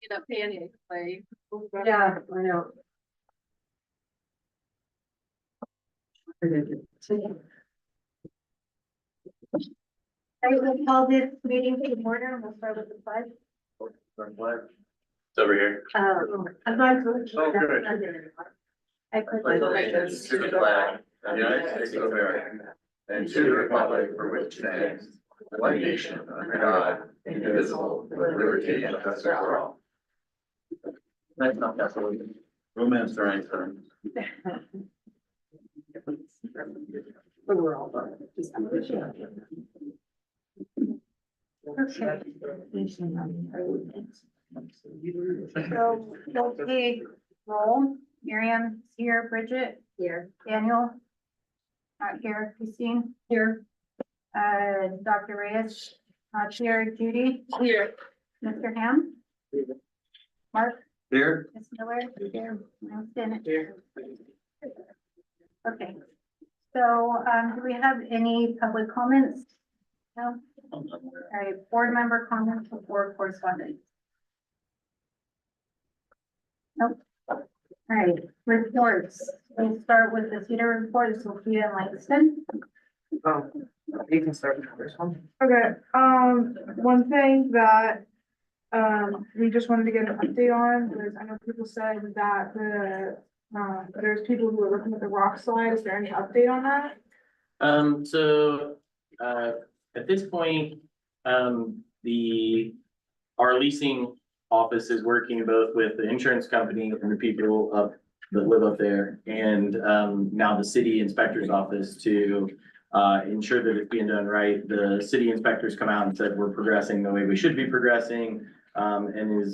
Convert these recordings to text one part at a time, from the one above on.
That pancake play. Yeah, I know. I will call this meeting to order, and we'll start with the pledge. It's over here. I'm not going to. Oh, good. I pledge Pledge allegiance to the flag of the United States of America and to the republic for which it stands, one nation under God, indivisible, with liberty and justice for all. That's not that's what we romance the right term. We're all. So, we'll take roll. Miriam is here, Bridget, Here. Daniel. Not here, Christine. Here. Dr. Reyes, not here, Judy, Here. Mr. Ham. Mark, Here. Ms. Miller, here, I'm Bennett. Here. Okay, so, do we have any public comments? No? All right, board member comments before correspondence. Nope. All right, reports. We'll start with the theater report, Sophia and Langston. You can start with the first one. Okay, one thing that, we just wanted to get an update on was, I know people said that there's people who are looking at the rock slide. Is there any update on that? At this point, our leasing office is working both with the insurance company and the people that live up there, and now the city inspector's office to ensure that it's being done right. The city inspectors come out and said we're progressing the way we should be progressing, and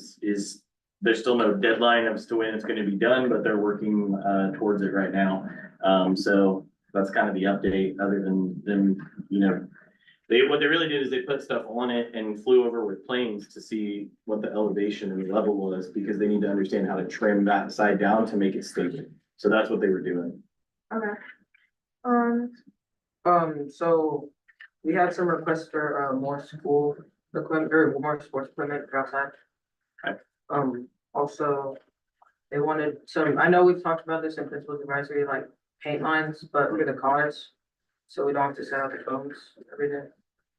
there's still no deadline as to when it's going to be done, but they're working towards it right now. So that's kind of the update, other than what they really did is they put stuff on it and flew over with planes to see what the elevation and the level was, because they need to understand how to trim that side down to make it stable. So that's what they were doing. Okay. So we had some requests for more school equipment or more sports equipment for outside. Okay. Also, they wanted some, I know we've talked about this in principal's advisory, like paint lines, but for the cars. So we don't have to set out the cones every day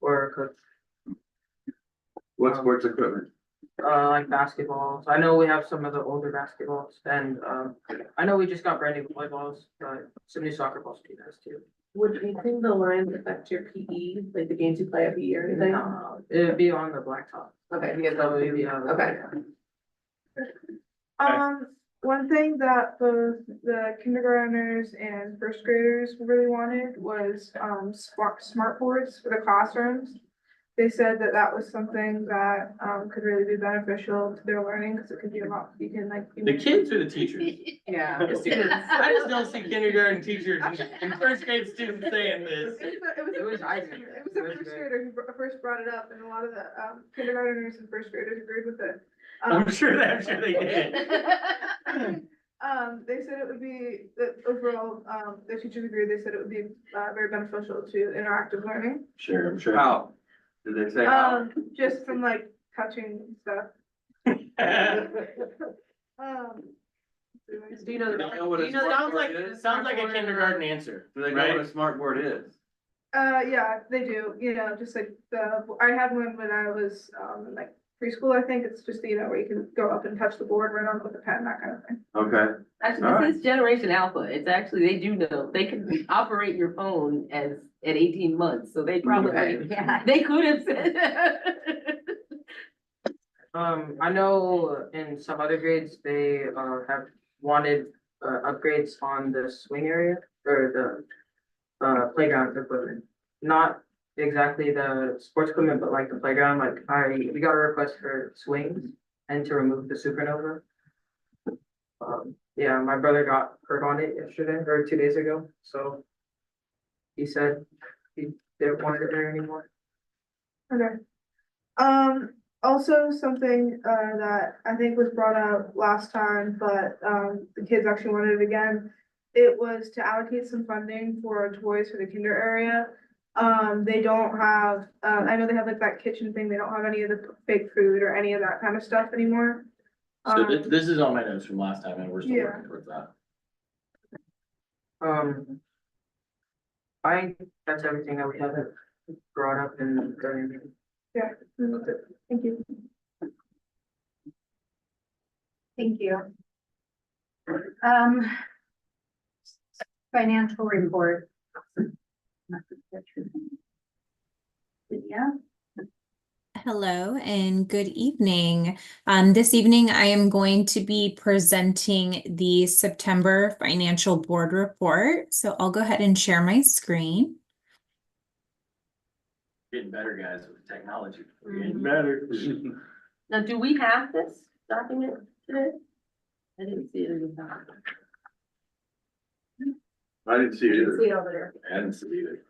or cook. What sports equipment? Like basketballs. I know we have some of the older basketballs, and I know we just got brand new volleyballs, but some new soccer balls would be nice too. Would painting the lines affect your PE, like the games you play every year or anything? No, it'd be on the blacktop. Okay, you So it'd be on the Okay. One thing that the kindergartners and first graders really wanted was, smart boards for the classrooms. They said that that was something that, could really be beneficial to their learning, because it could be a lot, you can like. The kids or the teachers? Yeah. I just don't see kindergarten teachers and first grade students saying this. It was a first grader who first brought it up, and a lot of the, kindergartners and first graders agreed with it. I'm sure they did. They said it would be, that overall, the teachers agreed, they said it would be, very beneficial to interactive learning. Sure, I'm sure. How? Did they say how? Just from like touching stuff. Do you know? Do you know what a Sounds like, smart board is? sounds like a kindergarten answer. Do they know what a smart board is? Yeah, they do, just like I had one when I was, like preschool, I think. It's just, where you can go up and touch the board, right on with a pen, that kind of thing. Okay. Actually, this is Generation Alpha. It's actually, they do know, they can operate your phone at 18 months, so they probably, they could have said. I know in some other grades, they have wanted upgrades on the swing area or the playground equipment. Not exactly the sports equipment, but like the playground, we got a request for swings and to remove the supernova. Yeah, my brother got hurt on it yesterday or 2 days ago, so he said he didn't want it there anymore. Okay. Also something, that I think was brought up last time, but, the kids actually wanted it again. It was to allocate some funding for toys for the kinder area. They don't have, I know they have like that kitchen thing. They don't have any of the fake food or any of that kind of stuff anymore. So this is on my notes from last time and we're still Yeah. working towards that. I think that's everything that we haven't brought up in during the meeting. Thank you. Thank you. Financial report. Yeah. Hello and good evening. This evening I am going to be presenting the September Financial Board Report. So I'll go ahead and share my screen. Getting better, guys, with technology. Getting better. Now, do we have this document today? I didn't see it in the document. I didn't see it either. See it over there. I didn't see it either.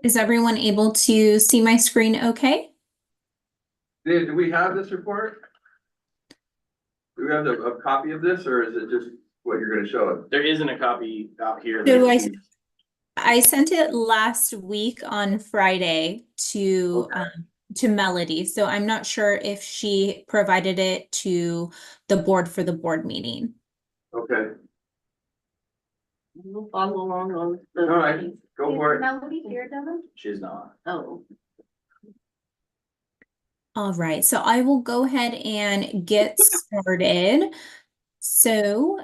Is everyone able to see my screen okay? Do we have this report? Do we have a copy of this, or is it just what you're gonna show us? There isn't a copy out here. So I sent it last week on Friday to Melody. So I'm not sure if she provided it to the board for the board meeting. Okay, We'll follow along on the. all right, go for it. Melody here, Devin? She's not. Oh, All right, so I will go ahead and get started. So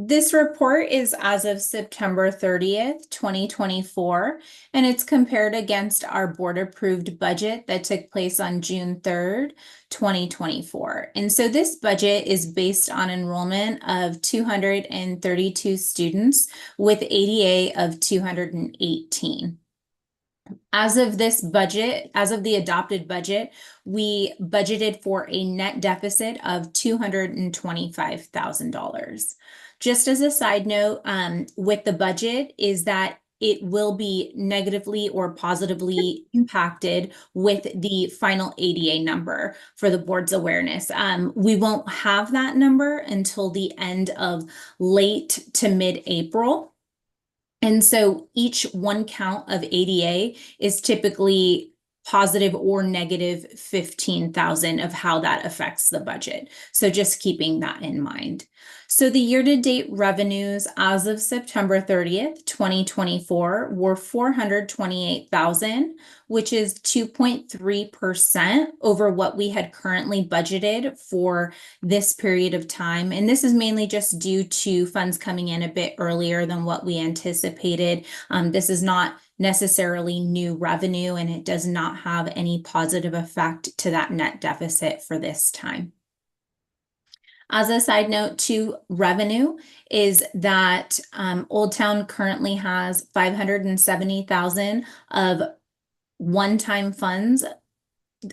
this report is as of September 30th, 2024, and it's compared against our board-approved budget that took place on June 3rd, 2024. And so this budget is based on enrollment of 232 students with ADA of 218. As of this budget, as of the adopted budget, we budgeted for a net deficit of $225,000. Just as a side note, with the budget is that it will be negatively or positively impacted with the final ADA number for the board's awareness. We won't have that number until the end of late to mid-April. And so each one count of ADA is typically positive or negative 15,000 of how that affects the budget. So just keeping that in mind. So the year-to-date revenues as of September 30th, 2024 were $428,000, which is 2.3% over what we had currently budgeted for this period of time. And this is mainly just due to funds coming in a bit earlier than what we anticipated. This is not necessarily new revenue, and it does not have any positive effect to that net deficit for this time. As a side note to revenue is that Old Town currently has $570,000 of one-time funds,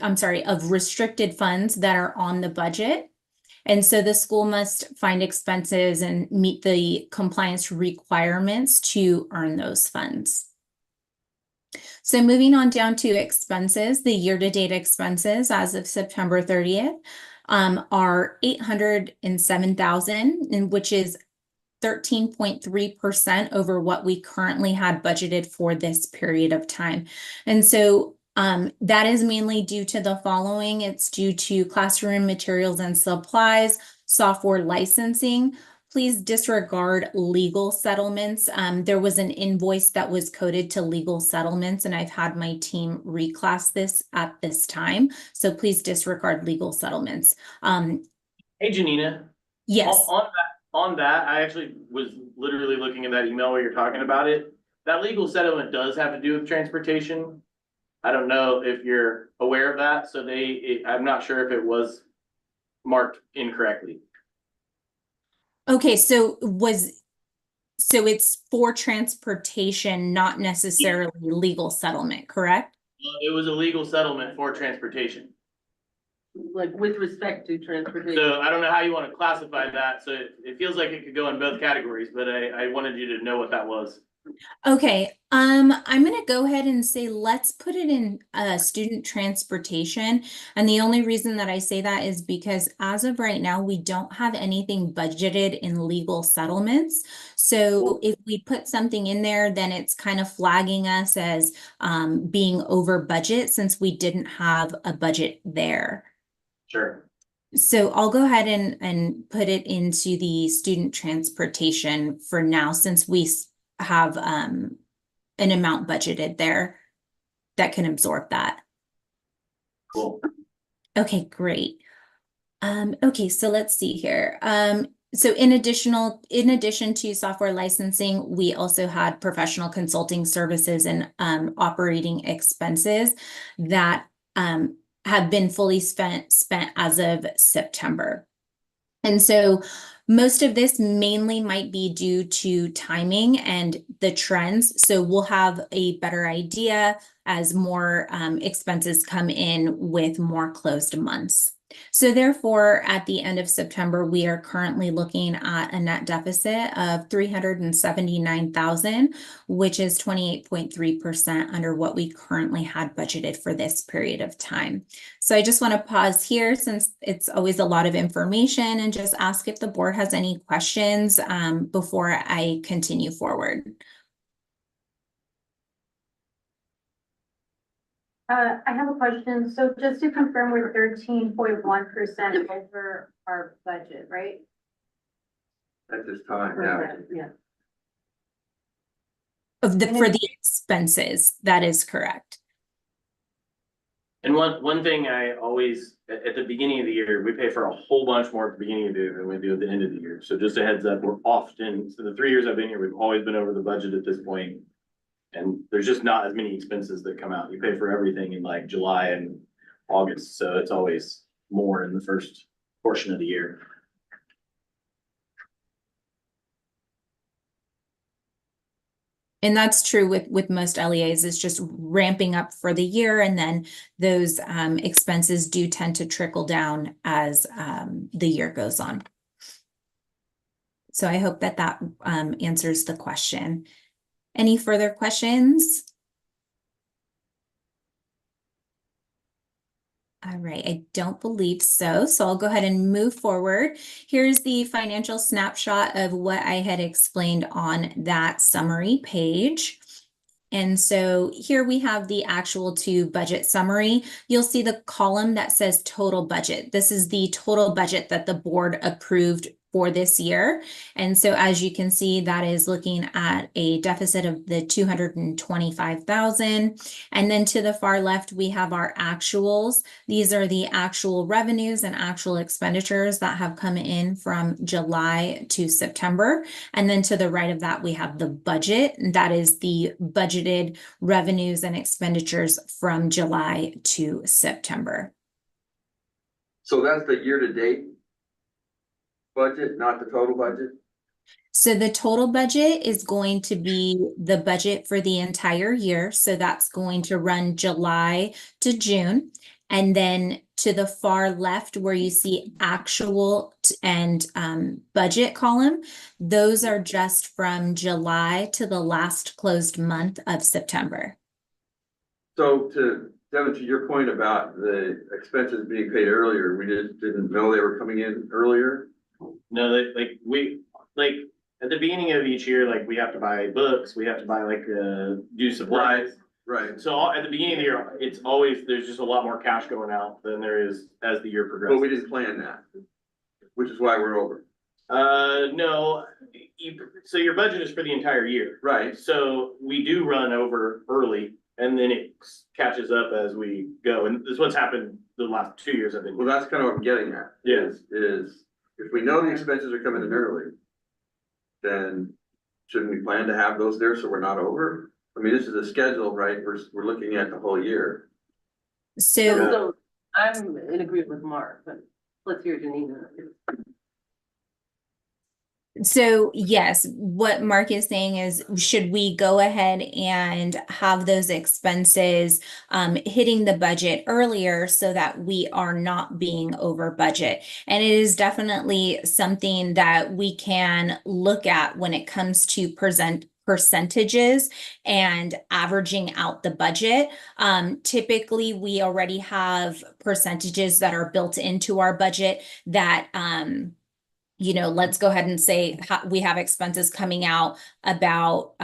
of restricted funds that are on the budget. And so the school must find expenses and meet the compliance requirements to earn those funds. So moving on down to expenses, the year-to-date expenses as of September 30th are $807,000, which is 13.3% over what we currently had budgeted for this period of time. And so that is mainly due to the following. It's due to classroom materials and supplies, software licensing. Please disregard legal settlements. There was an invoice that was coded to legal settlements, and I've had my team reclass this at this time. So please disregard legal settlements. Hey, Janina. Yes. On that, I actually was literally looking at that email where you're talking about it. That legal settlement does have to do with transportation. I don't know if you're aware of that. So I'm not sure if it was marked incorrectly. Okay, so it's for transportation, not necessarily legal settlement, correct? It was a legal settlement for transportation. like with respect to transportation. So I don't know how you want to classify that. So it feels like it could go in both categories, but I wanted you to know what that was. Okay, I'm gonna go ahead and say, let's put it in, student transportation. And the only reason that I say that is because as of right now, we don't have anything budgeted in legal settlements. So if we put something in there, then it's kind of flagging us as, being over budget since we didn't have a budget there. Sure. So I'll go ahead and put it into the student transportation for now, since we have an amount budgeted there that can absorb that. Cool. Okay, great. Okay, so let's see here. So in addition to software licensing, we also had professional consulting services and operating expenses that have been fully spent as of September. And so most of this mainly might be due to timing and the trends. So we'll have a better idea as more expenses come in with more closed months. So therefore, at the end of September, we are currently looking at a net deficit of 379,000, which is 28.3% under what we currently had budgeted for this period of time. So I just want to pause here since it's always a lot of information and just ask if the board has any questions before I continue forward. I have a question. So just to confirm, we're 13.1% over our budget, right? At this time, yeah. Yeah. For the expenses, that is correct. And one thing I always, at the beginning of the year, we pay for a whole bunch more at the beginning of the year than we do at the end of the year. So just a heads up, we're often, so the 3 years I've been here, we've always been over the budget at this point. And there's just not as many expenses that come out. You pay for everything in like July and August, so it's always more in the first portion of the year. And that's true with most LEAs, it's just ramping up for the year, and then those expenses do tend to trickle down as the year goes on. So I hope that answers the question. Any further questions? All right, I don't believe so. So I'll go ahead and move forward. Here's the financial snapshot of what I had explained on that summary page. And so here we have the actual to budget summary. You'll see the column that says total budget. This is the total budget that the board approved for this year. And so as you can see, that is looking at a deficit of the 225,000. And then to the far left, we have our actuals. These are the actual revenues and actual expenditures that have come in from July to September. And then to the right of that, we have the budget. That is the budgeted revenues and expenditures from July to September. So that's the year-to-date budget, not the total budget? So the total budget is going to be the budget for the entire year. So that's going to run July to June. And then to the far left where you see actual and budget column, those are just from July to the last closed month of September. So Devin, to your point about the expenses being paid earlier, we just didn't know they were coming in earlier? No, we at the beginning of each year, like we have to buy books, we have to buy do supplies. Right. So at the beginning of the year, it's always, there's just a lot more cash going out than there is as the year But progresses. we didn't plan that, which is why we're over. No, so your budget is for the entire year. Right. So we do run over early and then it catches up as we go. And this is what's happened the last 2 years I've been Well, here. that's kind of what I'm getting at. Yeah. Is if we know the expenses are coming in early, then shouldn't we plan to have those there so we're not over? I mean, this is a schedule, right? We're looking at the whole year. So So I'm in agreement with Mark, but let's hear Janina. So yes, what Mark is saying is, should we go ahead and have those expenses hitting the budget earlier so that we are not being over budget? And it is definitely something that we can look at when it comes to percentages and averaging out the budget. Typically, we already have percentages that are built into our budget that, let's go ahead and say we have expenses coming out about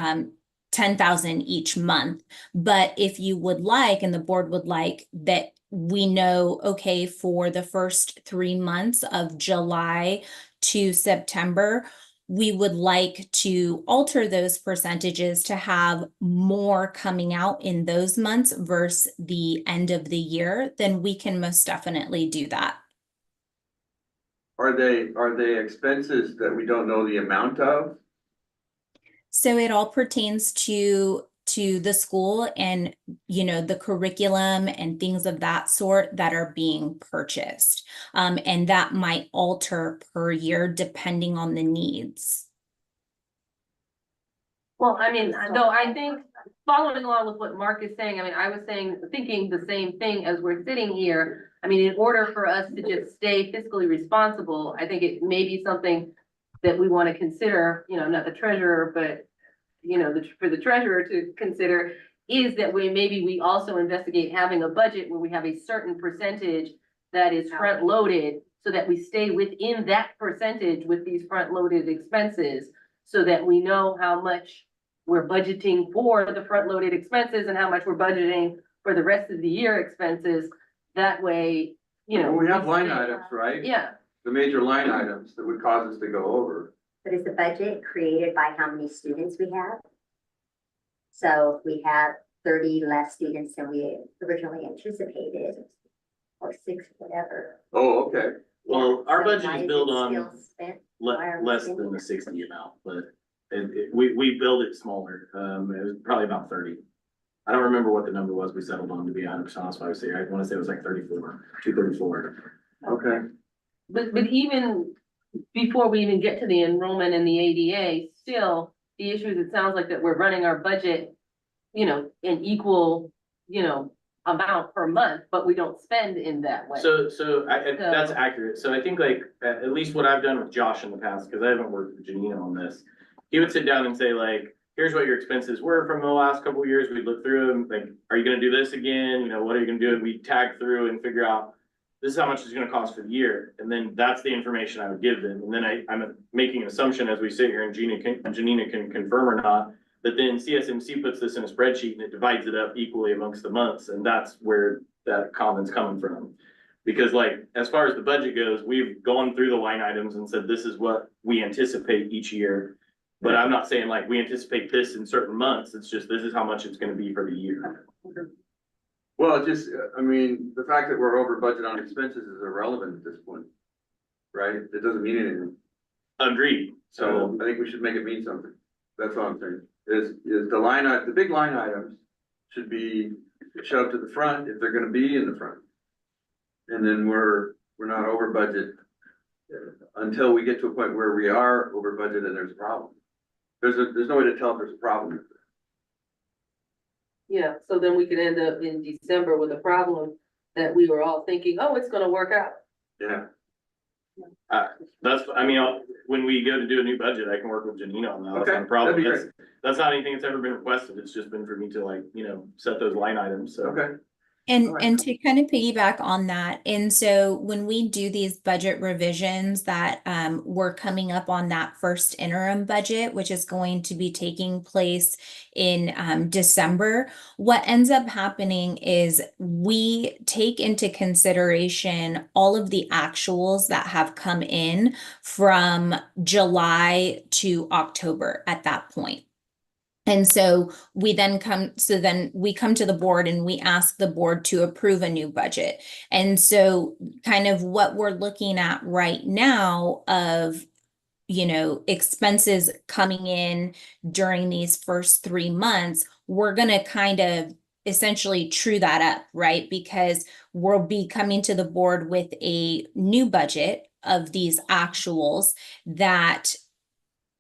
10,000 each month. But if you would like, and the board would like, that we know, okay, for the first 3 months of July to September, we would like to alter those percentages to have more coming out in those months versus the end of the year, then we can most definitely do that. Are they expenses that we don't know the amount of? So it all pertains to the school and, the curriculum and things of that sort that are being purchased. And that might alter per year depending on the needs. Well, I mean, though, I think following along with what Mark is saying, I mean, I was thinking the same thing as we're sitting here. I mean, in order for us to just stay fiscally responsible, I think it may be something that we want to consider, not the treasurer, but, for the treasurer to consider is that we also investigate having a budget where we have a certain percentage that is front loaded so that we stay within that percentage with these front loaded expenses so that we know how much we're budgeting for the front loaded expenses and how much we're budgeting for the rest of the year expenses. That way, We have line items, right? Yeah, The major line items that would cause us to go over. But is the budget created by how many students we have? So if we have 30 less students than we originally anticipated, or 6, whatever. Oh, okay. Well, our So budget why is is built it on still spent? Why are we less spending than the it? 60 amount, but we build it smaller. It was probably about 30. I don't remember what the number was we settled on, to be honest. I want to say it was like 234. Okay. but even before we even get to the enrollment and the ADA, still, the issue is it sounds like that we're running our budget, in equal, amount per month, but we don't spend in that way. So that's accurate. So I think like, at least what I've done with Josh in the past, because I haven't worked with Janina on this. He would sit down and say like, here's what your expenses were from the last couple of years. We'd look through them, like, are you gonna do this again? What are you gonna do? And we tag through and figure out, this is how much it's gonna cost for the year. And then that's the information I would give them. And then I'm making an assumption as we sit here and Janina can confirm or not, that then CSMC puts this in a spreadsheet and it divides it up equally amongst the months. And that's where that comment's coming from. Because like, as far as the budget goes, we've gone through the line items and said, this is what we anticipate each year. But I'm not saying like, we anticipate this in certain months. It's just, this is how much it's gonna be for the year. Well, the fact that we're over budget on expenses is irrelevant at this point. Right? It doesn't mean anything. Agreed. So I think we should make it mean something. That's all I'm saying. Is the big line items should be shoved to the front if they're gonna be in the front. And then we're not over budget until we get to a point where we are over budget and there's a problem. There's no way to tell if there's a problem. Yeah, so then we could end up in December with a problem that we were all thinking, oh, it's gonna work out. Yeah. When we go to do a new budget, I can work with Janina on that. That's Okay, not a problem. that'd be great. That's not anything that's ever been requested. It's just been for me to like, set those line items. So. Okay. And to kind of piggyback on that, and so when we do these budget revisions that we're coming up on that first interim budget, which is going to be taking place in December, what ends up happening is we take into consideration all of the actuals that have come in from July to October at that point. And so we then come to the board and we ask the board to approve a new budget. And so kind of what we're looking at right now of, expenses coming in during these first 3 months, we're going to kind of essentially true that up, right? Because we'll be coming to the board with a new budget of these actuals that,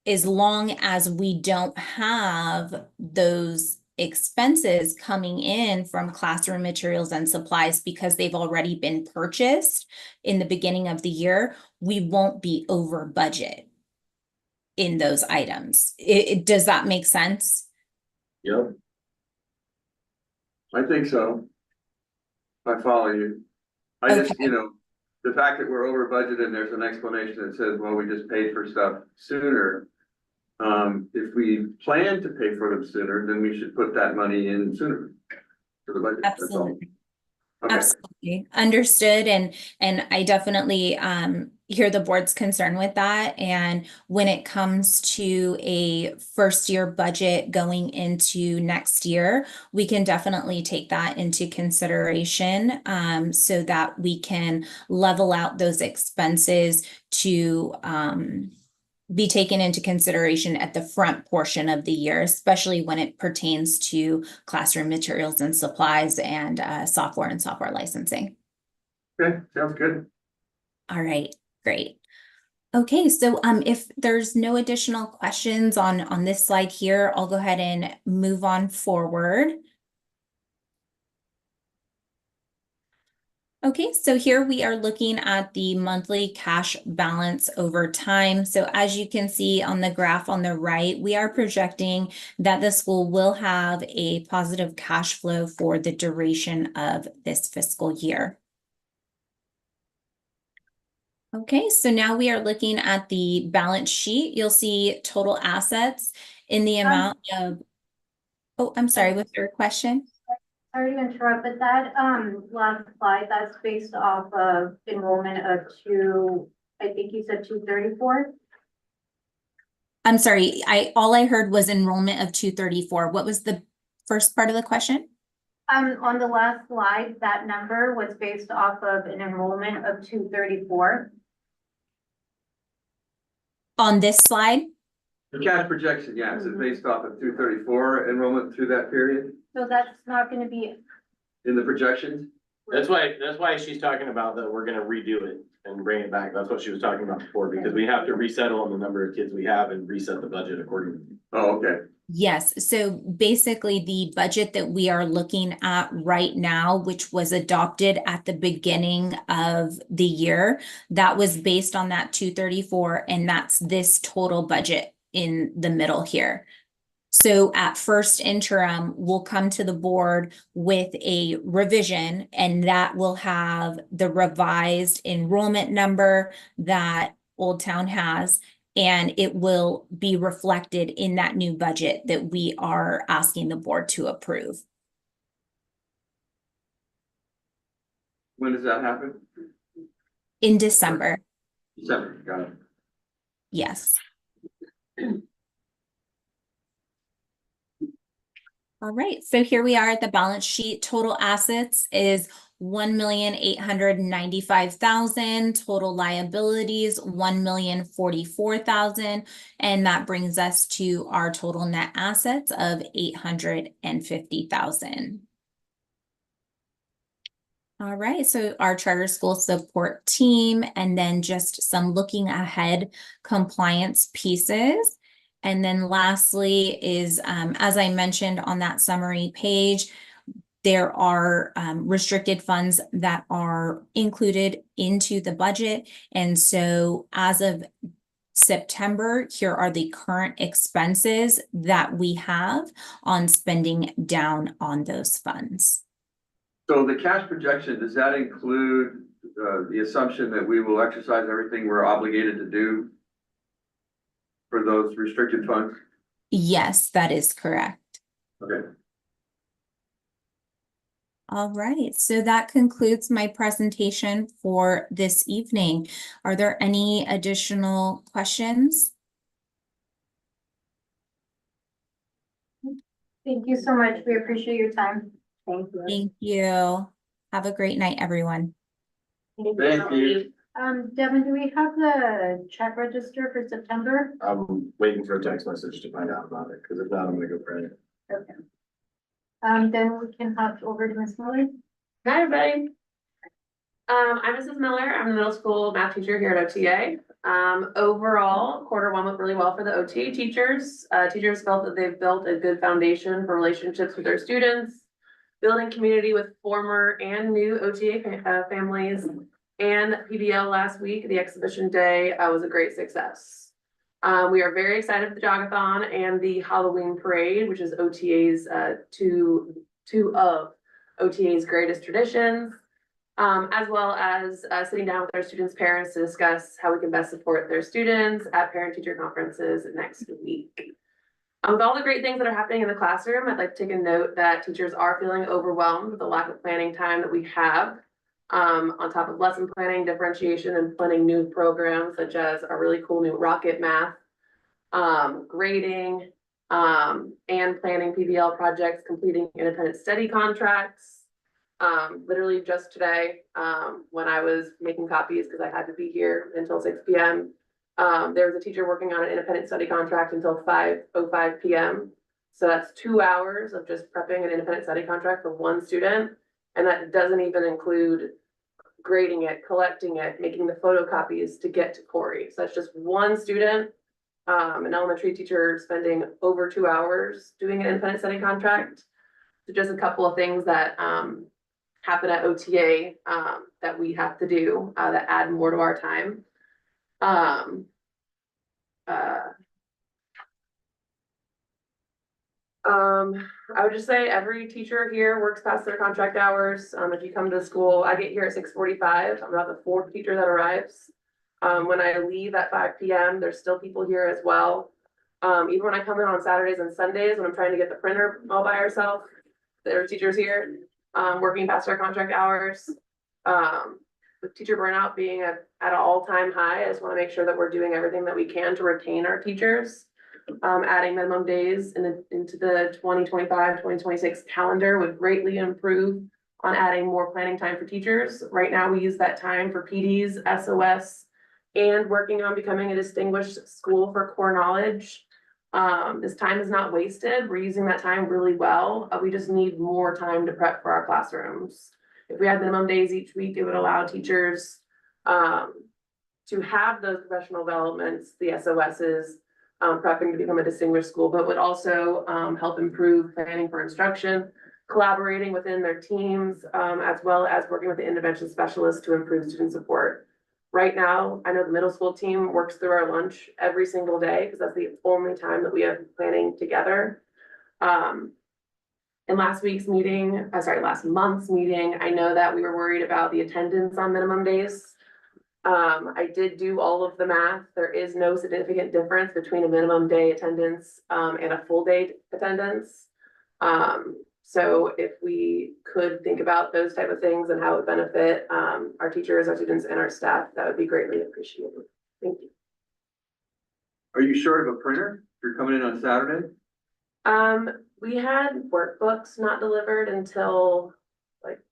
as long as we don't have those expenses coming in from classroom materials and supplies because they've already been purchased in the beginning of the year, we won't be over budget. in those items. Does that make sense? Yep. I think so. I follow you. I just, you know, the fact that we're over budget and there's an explanation that says, well, we just paid for stuff sooner. If we plan to pay for them sooner, then we should put that money in sooner. For the budget, that's all. Absolutely. Okay. Absolutely. Understood. And I definitely hear the board's concern with that. And when it comes to a first year budget going into next year, we can definitely take that into consideration so that we can level out those expenses to be taken into consideration at the front portion of the year, especially when it pertains to classroom materials and supplies and software and software licensing. Okay, sounds good. All right, great. Okay, so if there's no additional questions on this slide here, I'll go ahead and move on forward. Okay, so here we are looking at the monthly cash balance over time. So as you can see on the graph on the right, we are projecting that the school will have a positive cash flow for the duration of this fiscal year. Okay, so now we are looking at the balance sheet. You'll see total assets in the amount of, oh, I'm sorry, what's your question? Sorry to interrupt, but that, last slide, that's based off of enrollment of I think you said 234? I'm sorry, all I heard was enrollment of 234. What was the first part of the question? On the last slide, that number was based off of an enrollment of 234. On this slide? The cash projection, yeah, it's based off of 234 enrollment through that period So that's not gonna be, in the projections. That's why she's talking about that we're gonna redo it and bring it back. That's what she was talking about before, because we have to resettle on the number of kids we have and reset the budget accordingly. Oh, okay. Yes, so basically the budget that we are looking at right now, which was adopted at the beginning of the year, that was based on that 234, and that's this total budget in the middle here. So at first interim, we'll come to the board with a revision, and that will have the revised enrollment number that Old Town has, and it will be reflected in that new budget that we are asking the board to approve. When does that happen? In December, December, got it. yes. All right, so here we are at the balance sheet. Total assets is 1,895,000. Total liabilities, 1,044,000. And that brings us to our total net assets of 850,000. All right, so our charter school support team, and then just some looking ahead compliance pieces. And then lastly is, as I mentioned on that summary page, there are restricted funds that are included into the budget. And so as of September, here are the current expenses that we have on spending down on those funds. So the cash projection, does that include the assumption that we will exercise everything we're obligated to do for those restricted funds? Yes, that is correct. Okay. All right, so that concludes my presentation for this evening. Are there any additional questions? thank you so much. We appreciate your time. Thank you. Thank you. Have a great night, everyone. Thank you. Devin, do we have the check register for September? I'm waiting for a text message to find out about it, because if not, I'm gonna go print it. Okay. Then we can hop over to Ms. Miller. Hi, everybody. I'm Mrs. Miller. I'm the middle school math teacher here at OTA. Overall, quarter one went really well for the OTA teachers. Teachers felt that they've built a good foundation for relationships with their students, building community with former and new OTA families, and PBL last week, the exhibition day, was a great success. We are very excited for the Jogathon and the Halloween parade, which is OTA's, two of OTA's greatest traditions. As well as, sitting down with our students' parents to discuss how we can best support their students at parent-teacher conferences next week. With all the great things that are happening in the classroom, I'd like to take a note that teachers are feeling overwhelmed with the lack of planning time that we have. On top of lesson planning, differentiation, and planning new programs such as our really cool new Rocket Math, grading, and planning PBL projects, completing independent study contracts. Literally just today, when I was making copies, because I had to be here until 6 p.m. There was a teacher working on an independent study contract until 5:05 p.m. So that's 2 hours of just prepping an independent study contract for one student. And that doesn't even include grading it, collecting it, making the photocopies to get to Corey. So that's just one student, an elementary teacher spending over 2 hours doing an independent study contract. So just a couple of things that, happen at OTA, that we have to do, that add more to our time. I would just say every teacher here works past their contract hours. If you come to the school, I get here at 6:45. I'm about the fourth teacher that arrives. When I leave at 5 p.m., there's still people here as well. Even when I come in on Saturdays and Sundays, when I'm trying to get the printer all by herself, there are teachers here, working past our contract hours. With teacher burnout being at an all-time high, I just want to make sure that we're doing everything that we can to retain our teachers. Adding minimum days into the 2025-2026 calendar would greatly improve on adding more planning time for teachers. Right now, we use that time for PDs, SOS, and working on becoming a distinguished school for core knowledge. This time is not wasted. We're using that time really well. We just need more time to prep for our classrooms. If we had minimum days each week, it would allow teachers to have those professional developments, the SOSs, prepping to become a distinguished school, but would also help improve planning for instruction, collaborating within their teams, as well as working with the intervention specialists to improve student support. Right now, I know the middle school team works through our lunch every single day because that's the only time that we have planning together. In last month's meeting, I know that we were worried about the attendance on minimum days. I did do all of the math. There is no significant difference between a minimum day attendance, and a full day attendance. So if we could think about those type of things and how it would benefit, our teachers, our students, and our staff, that would be greatly appreciated. Thank you. Are you short of a printer? You're coming in on Saturday? We had workbooks not delivered until,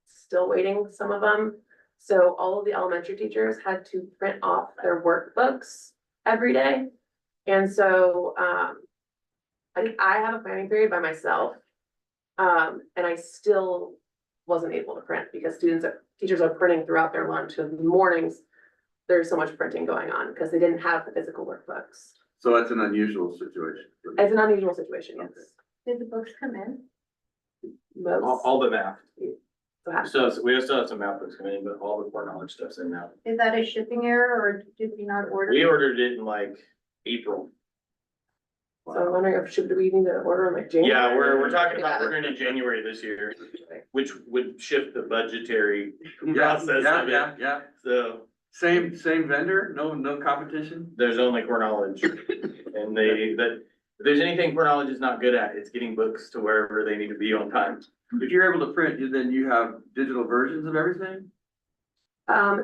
still waiting some of them. So all of the elementary teachers had to print off their workbooks every day. And so, I have a planning period by myself. And I still wasn't able to print because teachers are printing throughout their lunch. So in the mornings, there's so much printing going on because they didn't have the physical workbooks. So that's an unusual situation. It's an unusual situation, yes. Did the books come in? Most. All the math. So So we still have some math books coming in, but all the core knowledge stuff's in now. Is that a shipping error or did we not order? We ordered it in like April. I'm wondering if do we need to order in like January? Yeah, we're talking about ordering in January this year, which would shift the budgetary process of it. Yeah. So Same vendor? No competition? there's only core knowledge. And if there's anything core knowledge is not good at, it's getting books to wherever they need to be on time. If you're able to print, then you have digital versions of everything?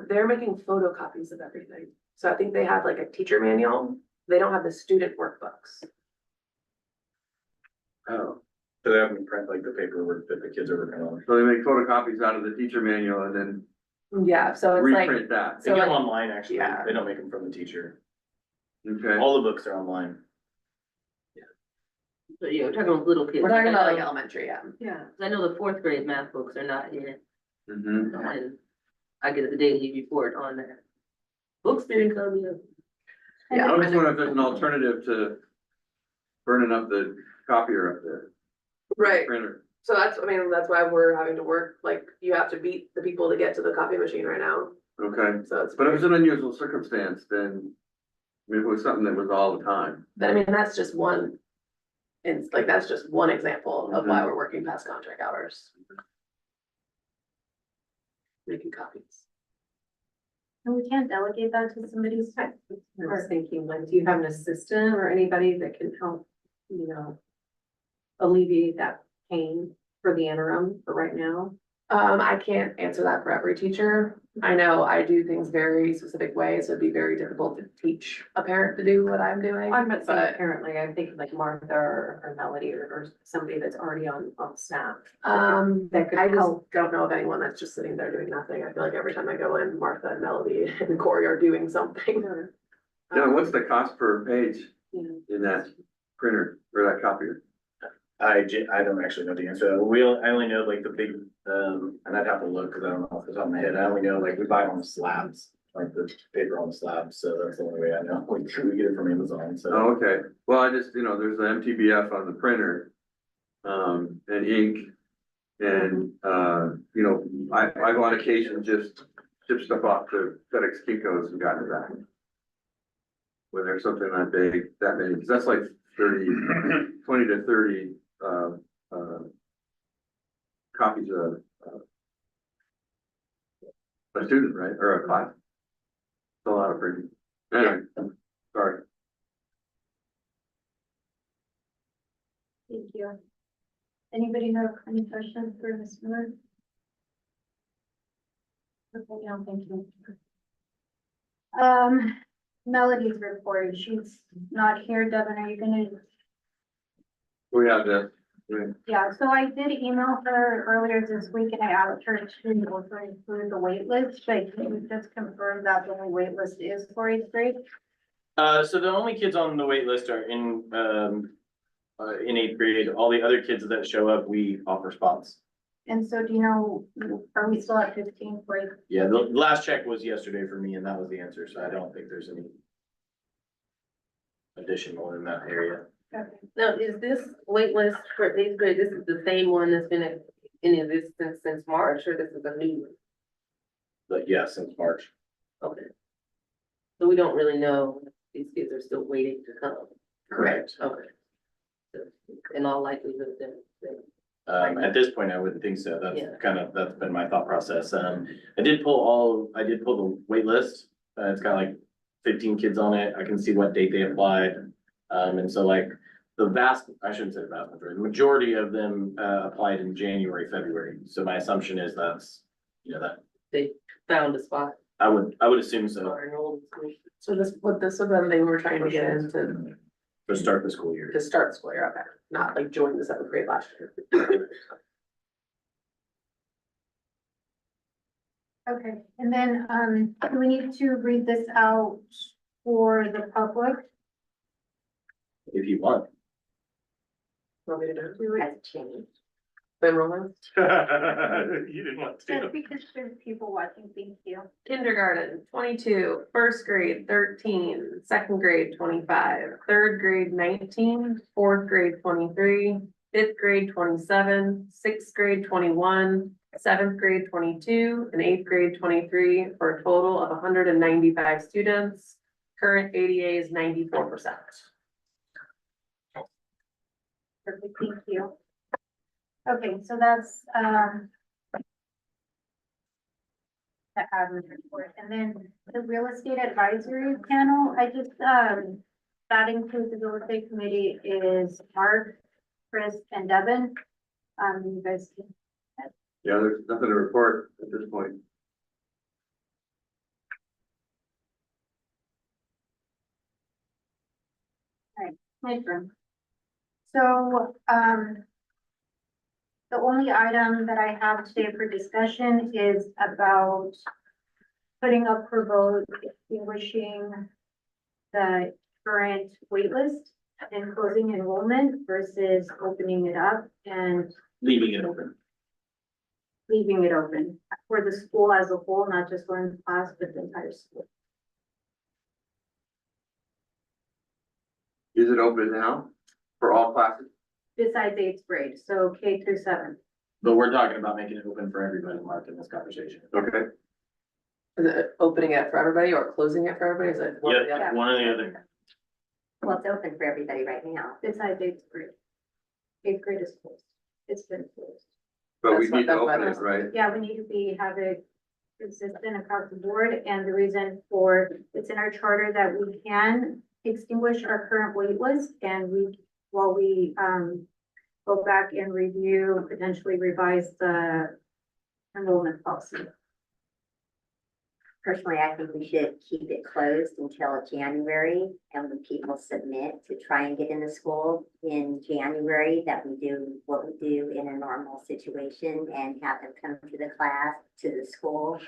They're making photocopies of everything. So I think they have like a teacher manual. They don't have the student workbooks. Oh. So they have them print like the paperwork that the kids are working on. So they make photocopies out of the teacher manual and then Yeah, so it's like, reprint that. They So get them like- online, actually. yeah. They don't make them from the teacher. Okay. All the books are online. So you're talking about little kids. we're talking about like I know- elementary, yeah. Yeah. I know the fourth grade math books are not here, Mhm. and I get the daily report on that. Books didn't come in. Yeah. I was wondering if there's an alternative to burning up the copier up there, Right. printer. So that's why we're having to work, like, you have to beat the people to get to the copy machine right now. Okay. So it's. But if it's an unusual circumstance, then mean, if it was something that was all the time. But I mean, that's just one. It's like, that's just one example of why we're working past contract hours. Making copies. And we can't delegate that to somebody's. I was thinking, like, do you have an assistant or anybody that can help, you know, alleviate that pain for the interim for right now? I can't answer that for every teacher. I know I do things very specific ways, so it'd be very difficult to teach a parent to do what I'm doing. I'm not saying But, apparently, I'm thinking like Martha or Melody or somebody that's already on staff. That could I just help. don't know of anyone that's just sitting there doing nothing. I feel like every time I go in, Martha and Melody and Corey are doing something. Now, what's the cost per page Yeah. in that printer or that copier? I don't actually know the answer. I only know like the big, and I'd have to look, cause I don't know off the top of my head. I only know like we buy it on slabs, like the paper on the slabs, so that's the only way I know. We get it from Amazon, so. Oh, okay. Well, I just, there's the MTBF on the printer, and ink. And, I've on occasion just ship stuff off to FedEx Kinko's and gotten it back. When there's something that big, that many, cause that's like 20 to 30, copies of, a student, right, or a class. It's a lot of printing. Anyway, sorry. Thank you. Anybody have any questions for Ms. Miller? Okay, no, thank you. Melody's report, she's not here. Devin, are you gonna? We have this. Yeah, so I did email her earlier this week and I asked her to also include the wait list, but can you just confirm that the only wait list is for 8th grade? So the only kids on the wait list are in 8th grade. All the other kids that show up, we offer spots. And so do you know, are we still at 15 for 8th? Yeah, the last check was yesterday for me and that was the answer, so I don't think there's any additional in that area. Okay. Now, is this wait list for 8th grade, this is the same one that's been in existence since March, or this is a new one? But yeah, since March. Okay. So we don't really know if these kids are still waiting to come. Correct. Okay. So, in all likelihood, then. At this point, I wouldn't think so. That's Yeah. that's been my thought process. I did pull the wait list. It's got like 15 kids on it. I can see what date they applied. And so like I shouldn't say the vast majority, the majority of them, applied in January, February. So my assumption is that's, that They found a spot I would assume so or enrolled in school. So this, what this was then they were trying to get into to start the school year. to start school year, okay, not like join the 7th grade last year. Okay, and then, do we need to read this out for the public? If you want. Want me to do it? Has changed. The enrollment? You didn't want Just because there's people watching, thank you. Kindergarten, 22, first grade, 13, second grade, 25, third grade, 19, fourth grade, 23, fifth grade, 27, sixth grade, 21, seventh grade, 22, and 8th grade, 23, for a total of 195 students. Current ADA is 94%. Perfect, thank you. Okay, so that's, the average report, and then the real estate advisory panel, I just, that includes the real estate committee is Mark, Chris, and Devin. You guys, Yeah, there's nothing to report at this point. midterm. So, the only item that I have today for discussion is about putting up for vote, extinguishing the current waitlist and closing enrollment versus opening it up and Leaving it open. leaving it open for the school as a whole, not just one class, but the entire school. Is it open now for all classes? Besides 8th grade, so K through 7th. But we're talking about making it open for everybody, Mark, in this conversation. Okay. Is it opening it for everybody or closing it for everybody? Is it one or the Yeah, other? one or the other. Well, it's open for everybody right now. Besides eighth grade. Eighth grade is closed. It's been closed. But we That's what- need to that's what open I it, was- right? Yeah, we need to have it consistent across the board, and the reason for, it's in our charter that we can extinguish our current wait list, and while we, go back and review, potentially revise the enrollment policy. Personally, I think we should keep it closed until January, and when people submit to try and get into school in January, that we do what we do in a normal situation and have them come to the class, to the school,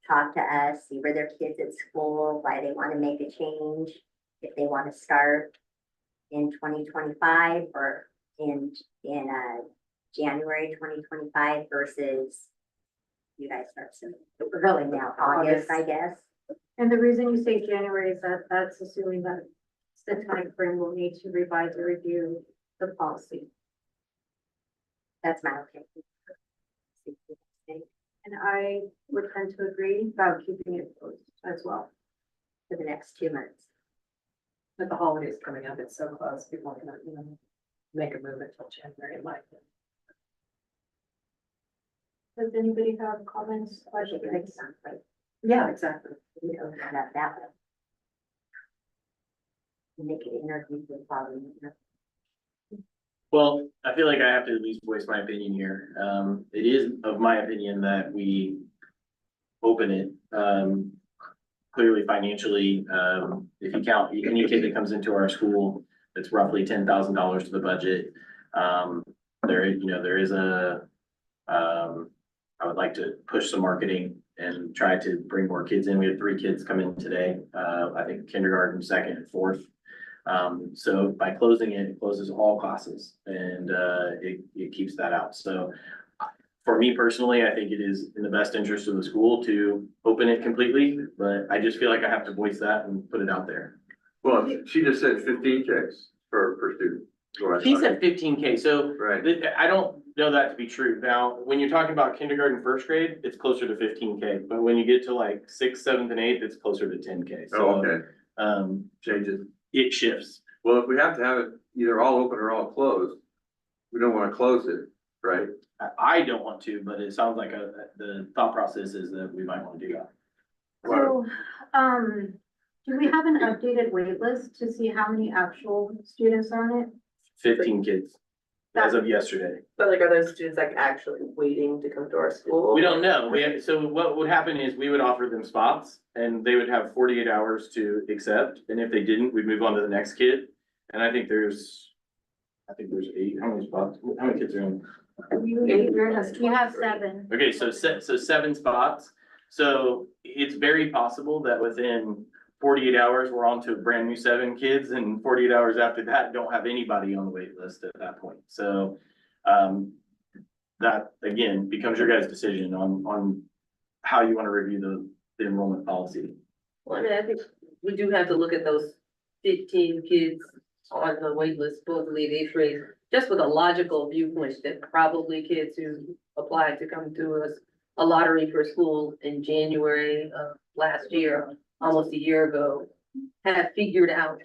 talk to us, see where their kids at school, why they want to make a change, if they want to start in 2025 or in January 2025 versus you guys start soon, really now, August, I guess. And the reason you say January is that that's assuming that the timeframe will need to revise or review the policy. That's my opinion. And I would tend to agree about keeping it closed as well. For the next 2 months. With the holidays coming up, it's so close, people are gonna, you know, make a move until January, in my opinion. Does anybody have comments, questions? Yeah, exactly. We don't have that one. Make it interview with following. Well, I feel like I have to at least voice my opinion here. It is of my opinion that we open it, clearly financially, if you count any kid that comes into our school, it's roughly $10,000 to the budget. There is I would like to push some marketing and try to bring more kids in. We had 3 kids come in today, I think kindergarten, second and fourth. So by closing it, it closes all classes and it keeps that out. So for me personally, I think it is in the best interest of the school to open it completely, but I just feel like I have to voice that and put it out there. Well, she just said 15 checks per student. She said 15K, so Right. I don't know that to be true. Now, when you're talking about kindergarten, first grade, it's closer to 15K, but when you get to like 6th, 7th, and 8th, it's closer to 10K. Oh, So, okay, changes. it shifts. Well, if we have to have it either all open or all closed, we don't wanna close it, right? I don't want to, but it sounds like the thought process is that we might want to do that. So, do we have an updated wait list to see how many actual students are on it? 15 kids as of yesterday. But like, are those students like actually waiting to come to our school? We don't know. So what would happen is we would offer them spots and they would have 48 hours to accept. And if they didn't, we'd move on to the next kid. And I think there's 8, how many spots? How many kids are in? You have 7. Okay, so 7 spots. So it's very possible that within 48 hours, we're on to a brand new 7 kids, and 48 hours after that, don't have anybody on the wait list at that point. So that again becomes your guys' decision on how you want to review the enrollment policy. Well, I mean, I think we do have to look at those 15 kids on the wait list, supposedly in 8th grade, just with a logical viewpoint that probably kids who applied to come to us a lottery for school in January of last year, almost a year ago, have figured out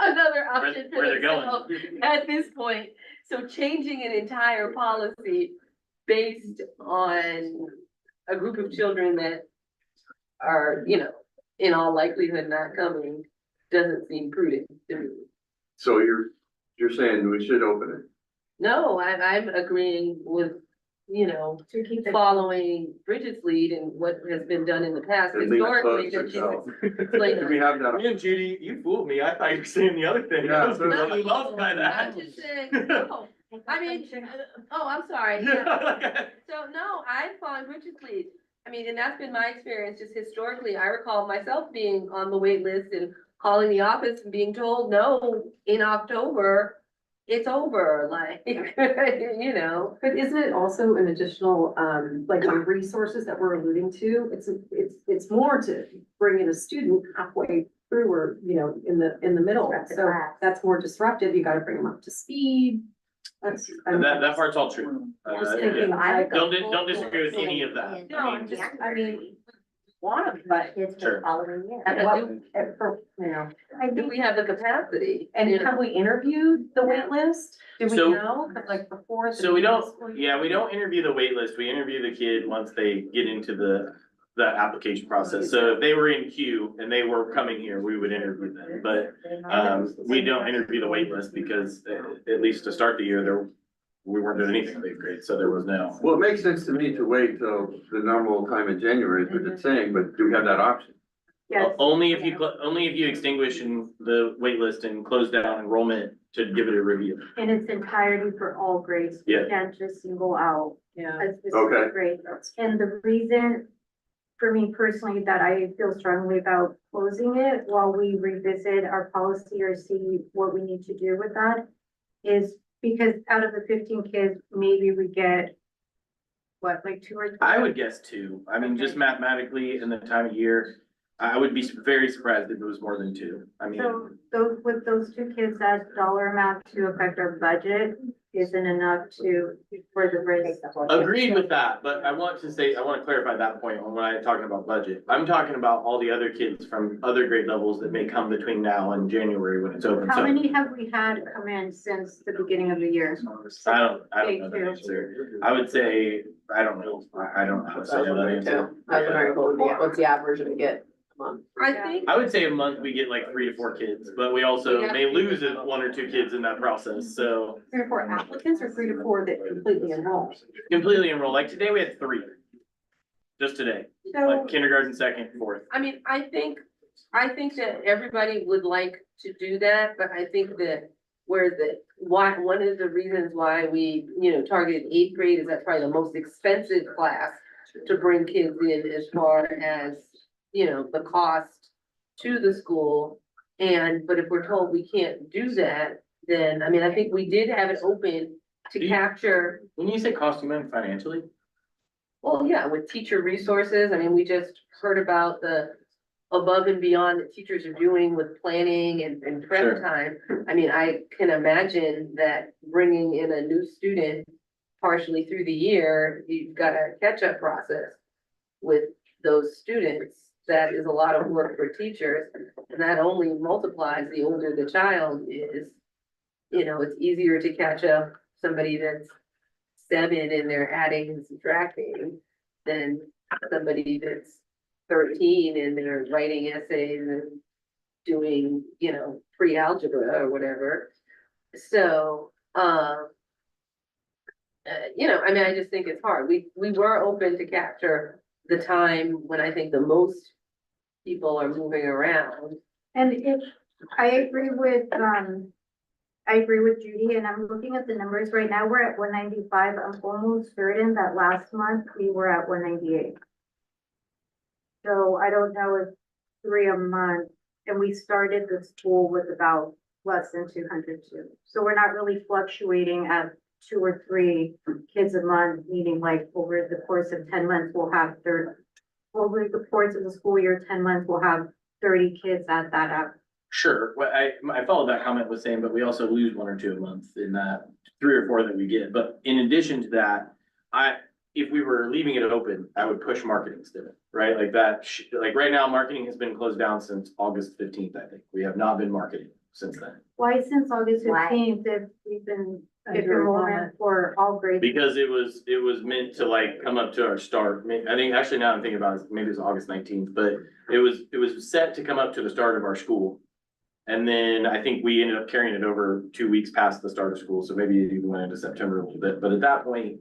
another option for Where they're themselves going. at this point. So changing an entire policy based on a group of children that are, you know, in all likelihood not coming, doesn't seem prudent to me. So you're saying we should open it? No, I'm agreeing with, you know, To keep it. following Bridget's lead and what has been done in the past And leave it historically. closed that until- Like- Do we have that? Man, Judy, you fooled me. I thought you were saying the other thing. I was Yeah. really lost by that. I'm just saying, no, I mean, I'm sorry. Yeah. So no, I'm following Bridget's lead. I mean, and that's been my experience just historically. I recall myself being on the wait list and calling the office and being told, no, in October, it's over, like, you know. But isn't it also an additional, like the resources that we're alluding to? It's more to bring in a student halfway through or, you know, in the middle. Disrupt the So class. that's more disruptive. You gotta bring them up to speed. That's. That part's all true. Just Yeah. thinking, I would go Don't full disagree with force any of in- that. in No, I'm just- I mean, want them, but Kids for Sure. the following year. at what, for, you know, I Do think we have the capacity? And have we interviewed the wait list? Do we So- know? 'Cause like before. the So we don't, school year- yeah, we don't interview the wait list. We interview the kid once they get into the application process. So if they were in queue and they were coming here, we would interview them. But, we don't interview the wait list because at least to start the year, we weren't doing anything with eighth grade, so there was no. Well, it makes sense to me to wait till the normal time in January, is what it's saying, but do we have that option? yes. Only if you extinguish in the wait list and close down enrollment to give it a review. In its entirety for all grades. Yeah. You can't just single out Yeah. a specific Okay. grade. And the reason for me personally that I feel strongly about closing it while we revisit our policy or see what we need to do with that is because out of the 15 kids, maybe we get what, like 2 or 3? I would guess two. I mean, just mathematically in the time of year, I would be very surprised if it was more than two. I mean, So those, with those 2 kids, that dollar amount to affect our budget isn't enough to, for the rest. agreed with that, but I want to clarify that point when I'm talking about budget. I'm talking about all the other kids from other grade levels that may come between now and January when it's open. How So many have we had come in since the beginning of the year? I don't know that answer. I would say, I don't know. I don't know how to say that answer. That's what I'm going to get. What's the average we get a month? I think, I would say a month we get like 3 to 4 kids, but we also may lose 1 or 2 kids in that process, so 3 or 4 applicants or 3 to 4 that completely enroll? completely enroll. Like today we had 3. Just today, So, like kindergarten, second, fourth. I mean, I think that everybody would like to do that, but I think that one of the reasons why we, targeted eighth grade is that's probably the most expensive class to bring kids in as far as, the cost to the school. But if we're told we can't do that, then, I mean, I think we did have it open to Do you- capture. When you say cost, you mean financially? Well, yeah, with teacher resources, I mean, we just heard about the above and beyond that teachers are doing with planning and Sure. prep time. I mean, I can imagine that bringing in a new student partially through the year, you've got a catch-up process with those students. That is a lot of work for teachers, and that only multiplies the older the child is. It's easier to catch up somebody that's 7 and they're adding and subtracting than somebody that's 13 and they're writing essays and doing, pre-algebra or whatever. So, I mean, I just think it's hard. We were open to capture the time when I think the most people are moving around. and if, I agree with Judy, and I'm looking at the numbers right now, we're at 195. I'm almost certain that last month we were at 198. So I don't know if 3 a month, and we started the school with about less than 200 students. So we're not really fluctuating at 2 or 3 kids a month, meaning like over the course of 10 months, over the course of the school year, 10 months, we'll have 30 kids at that app. Sure, well, I followed that comment with saying, but we also lose 1 or 2 a month in that 3 or 4 that we get. But in addition to that, if we were leaving it open, I would push marketing still, right? Like that, like right now, marketing has been closed down since August 15th, I think. We have not been marketing since then. Why since August Why? 15th if we've been, if Under enrollment for all grades? Because it was meant to like come up to our start. I think, actually now I'm thinking about it, maybe it was August 19th, but it was set to come up to the start of our school. And then I think we ended up carrying it over 2 weeks past the start of school, so maybe it even went into September a little bit, but at that point,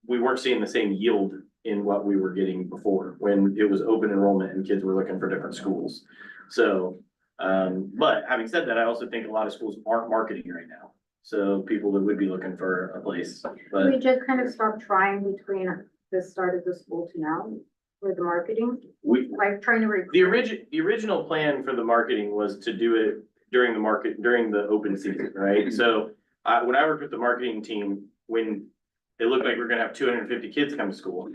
we weren't seeing the same yield in what we were getting before, when it was open enrollment and kids were looking for different schools. So, but having said that, I also think a lot of schools aren't marketing right now. So people that would be looking for a place, but We just kind of stopped trying between the start of the school to now with the marketing, like trying to recruit. the original plan for the marketing was to do it during the open season, right? So when I worked with the marketing team, when it looked like we we're gonna have 250 kids come to school,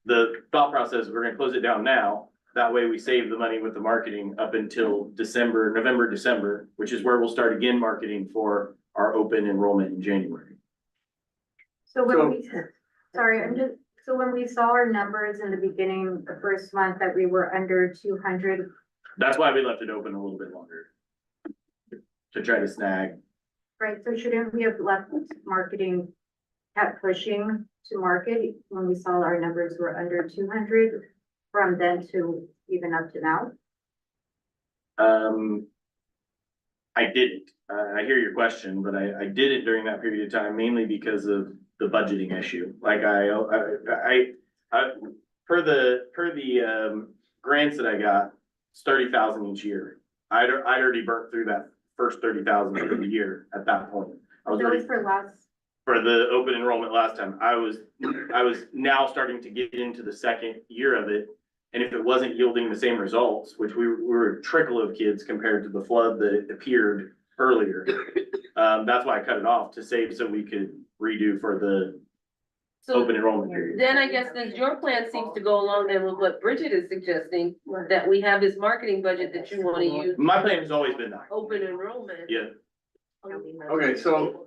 the thought process, we're gonna close it down now. That way we save the money with the marketing up until November, December, which is where we'll start again marketing for our open enrollment in January. So when we, sorry, So when we saw our numbers in the beginning, the first month that we were under 200, That's why we left it open a little bit longer. To try to snag. right? So shouldn't we have left marketing, kept pushing to market when we saw our numbers were under 200 from then to even up to now? I didn't. I hear your question, but I didn't during that period of time, mainly because of the budgeting issue. Like per the grants that I got, it's 30,000 each year. I'd already burnt through that first 30,000 for the year at that point. I was That already was for last, for the open enrollment last time. I was now starting to get into the second year of it. And if it wasn't yielding the same results, which we were a trickle of kids compared to the flood that appeared earlier. That's why I cut it off to save so we could redo for the So open enrollment period. then I guess that your plan seems to go along then with what Bridget is suggesting, that we have this marketing budget that you wanna use, My plan has always been that. open enrollment. Yeah, Okay, so-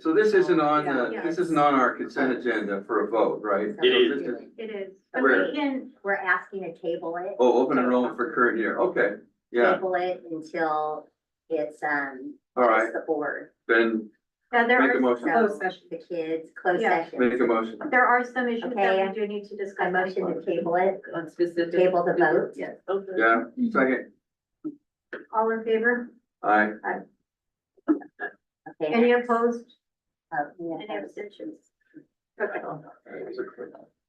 So this isn't on this isn't on our consent agenda for a vote, right? It So is. this is- it is, but Where? we can, We're asking to table it. Oh, open enrollment for current year, okay, yeah, Table it until it's, all right, just the board. then there make a are, motion, So the kids, closed Yeah. session. make a motion. there are some issues Okay. that we do need to I discuss. motion to table it, On specific. table the vote. Yes, okay. Yeah, second, All in favor? aye. Okay. Any opposed? Yeah. Any abstentions? Okay. All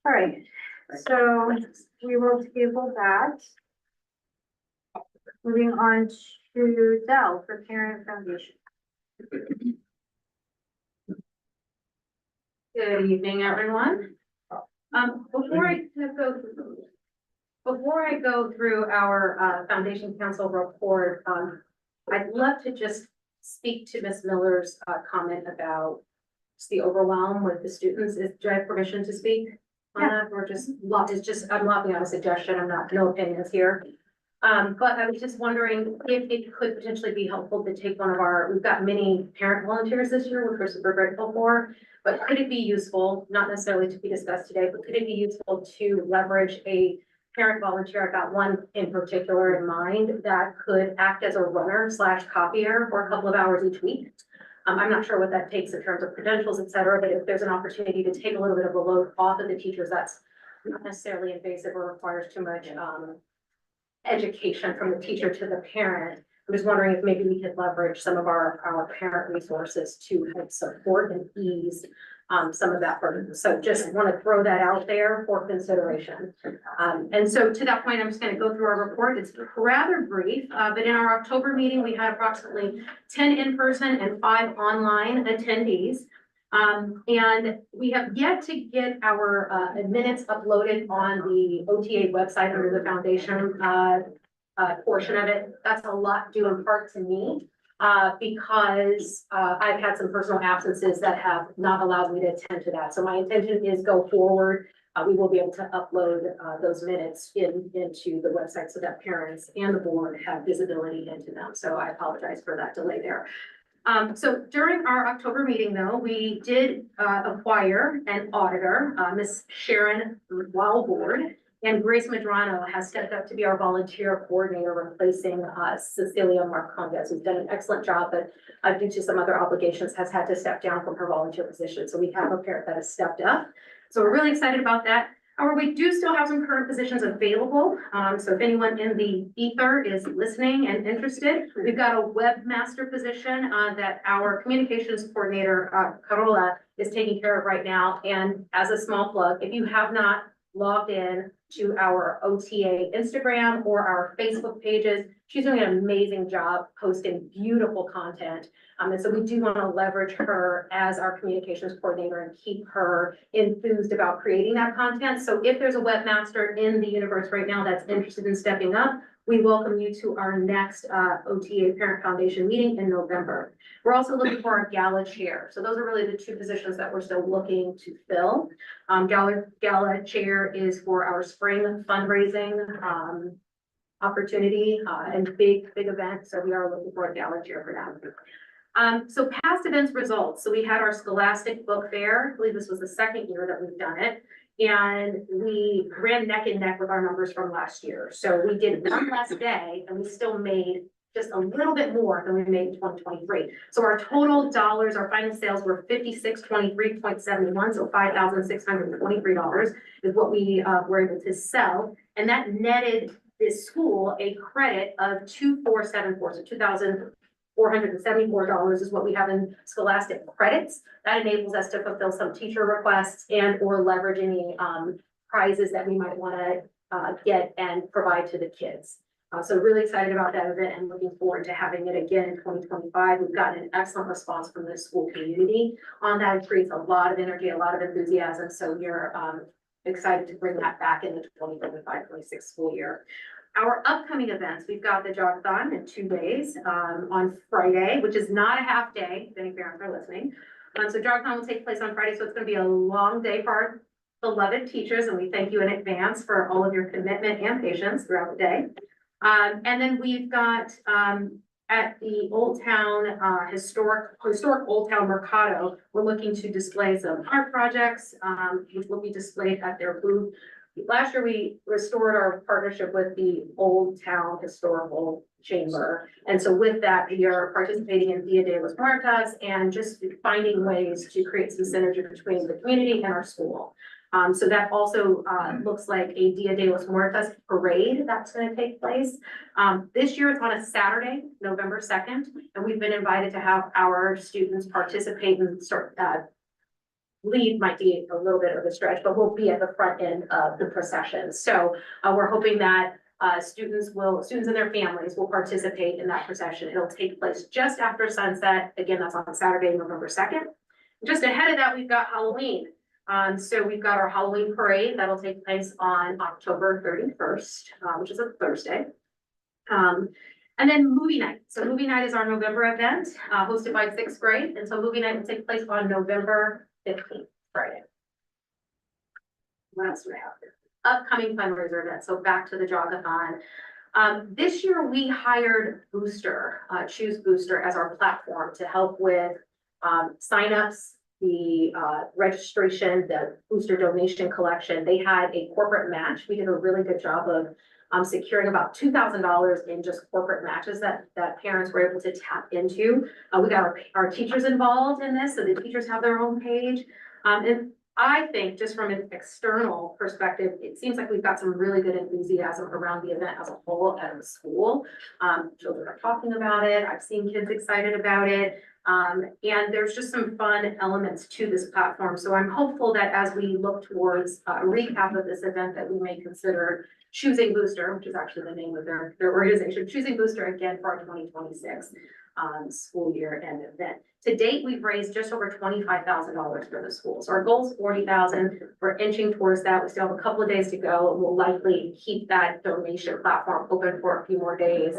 right, so we will table that. Moving on to Dell for Parent Foundation. Good evening, everyone. Before I go through our Foundation Council report, I'd love to just speak to Ms. Miller's comment about just the overwhelm with the students. Do I have permission to speak on that? Or I'm lobbing out a suggestion. I'm not, no opinions here. But I was just wondering if it could potentially be helpful to take we've got many parent volunteers this year, which we're super grateful for. But could it be useful, not necessarily to be discussed today, but could it be useful to leverage a parent volunteer? I've got one in particular in mind that could act as a runner / copier for a couple of hours each week. I'm not sure what that takes in terms of credentials, et cetera, but if there's an opportunity to take a little bit of the load off of the teachers, that's not necessarily invasive or requires too much, education from the teacher to the parent. I'm just wondering if maybe we could leverage some of our parent resources to help support and ease some of that burden. So just want to throw that out there for consideration. And so to that point, I'm just going to go through our report. It's rather brief, but in our October meeting, we had approximately 10 in-person and 5 online attendees. And we have yet to get our minutes uploaded on the OTA website under the foundation portion of it. That's a lot due in part to me, because I've had some personal absences that have not allowed me to attend to that. So my intention is go forward. We will be able to upload those minutes into the website so that parents and the board have visibility into them. So I apologize for that delay there. So during our October meeting, though, we did acquire an auditor, Ms. Sharon Wildboard, and Grace Madrano has stepped up to be our volunteer coordinator, replacing Cecilia Marcondes, who's done an excellent job, but due to some other obligations, has had to step down from her volunteer position. So we have a parent that has stepped up. So we're really excited about that. However, we do still have some current positions available. So if anyone in the ether is listening and interested, we've got a webmaster position that our communications coordinator, Carola, is taking care of right now. And as a small plug, if you have not logged in to our OTA Instagram or our Facebook pages, she's doing an amazing job posting beautiful content. And so we do want to leverage her as our communications coordinator and keep her enthused about creating that content. So if there's a webmaster in the universe right now that's interested in stepping up, we welcome you to our next OTA Parent Foundation meeting in November. We're also looking for a gala chair. So those are really the 2 positions that we're still looking to fill. Gala chair is for our spring fundraising opportunity and big event. So we are looking for a gala chair for that. So past events results. So we had our Scholastic Book Fair. I believe this was the 2nd year that we've done it. And we ran neck and neck with our numbers from last year. So we did one less day and we still made just a little bit more than we made in 2023. So our total dollars, our final sales were 5623.71, so $5,623 is what we were able to sell. And that netted this school a credit of 2,474, so $2,474 is what we have in scholastic credits. That enables us to fulfill some teacher requests and or leverage any prizes that we might want to get and provide to the kids. So really excited about that event and looking forward to having it again in 2025. We've gotten an excellent response from the school community on that. It creates a lot of energy, a lot of enthusiasm. So we're excited to bring that back in the 2025-26 school year. Our upcoming events, we've got the Jogathon in 2 days on Friday, which is not a half day, if any parents are listening. So Jogathon will take place on Friday, so it's going to be a long day for our beloved teachers, and we thank you in advance for all of your commitment and patience throughout the day. And then we've got at the Old Town historic Old Town Mercado, we're looking to display some art projects, which will be displayed at their booth. Last year, we restored our partnership with the Old Town Historical Chamber. And so with that, we are participating in Dia de los Muertos and just finding ways to create some synergy between the community and our school. So that also looks like a Dia de los Muertos parade that's going to take place. This year it's on a Saturday, November 2nd, and we've been invited to have our students participate and start lead might be a little bit of a stretch, but we'll be at the front end of the procession. So we're hoping that students and their families will participate in that procession. It'll take place just after sunset. Again, that's on Saturday, November 2nd. Just ahead of that, we've got Halloween. So we've got our Halloween parade that'll take place on October 31st, which is a Thursday. And then movie night. So movie night is our November event, hosted by 6th grade. And so movie night will take place on November 15th, Friday. What else do we have here? Upcoming fundraiser events. So back to the Jogathon. This year we hired Booster, Choose Booster as our platform to help with signups, the registration, the Booster donation collection. They had a corporate match. We did a really good job of securing about $2,000 in just corporate matches that parents were able to tap into. We got our teachers involved in this, so the teachers have their own page. And I think just from an external perspective, it seems like we've got some really good enthusiasm around the event as a whole at the school. Children are talking about it. I've seen kids excited about it. And there's just some fun elements to this platform. So I'm hopeful that as we look towards a recap of this event, that we may consider Choosing Booster, which is actually the name of their organization, Choosing Booster again for our 2026 school year and event. To date, we've raised just over $25,000 for the school. So our goal is $40,000. We're inching towards that. We still have a couple of days to go, and we'll likely keep that donation platform open for a few more days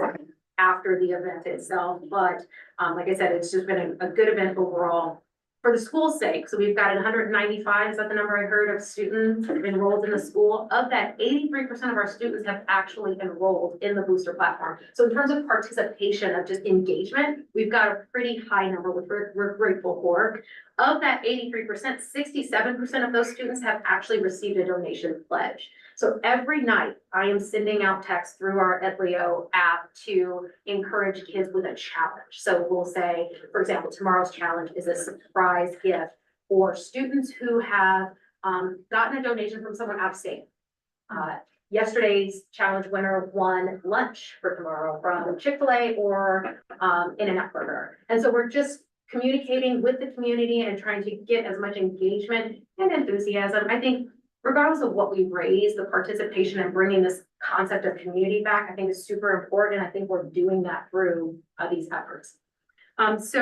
after the event itself. But like I said, it's just been a good event overall for the school's sake. So we've got 195, is that the number I heard, of students enrolled in the school. Of that, 83% of our students have actually enrolled in the Booster platform. So in terms of participation, of just engagement, we've got a pretty high number, which we're grateful for. Of that 83%, 67% of those students have actually received a donation pledge. So every night I am sending out texts through our Edleo app to encourage kids with a challenge. So we'll say, for example, tomorrow's challenge is a surprise gift for students who have gotten a donation from someone out of state. Yesterday's challenge winner won lunch for tomorrow from Chick-fil-A or In-N-Out Burger. And so we're just communicating with the community and trying to get as much engagement and enthusiasm. I think regardless of what we raise, the participation and bringing this concept of community back, I think is super important. I think we're doing that through these efforts. Grants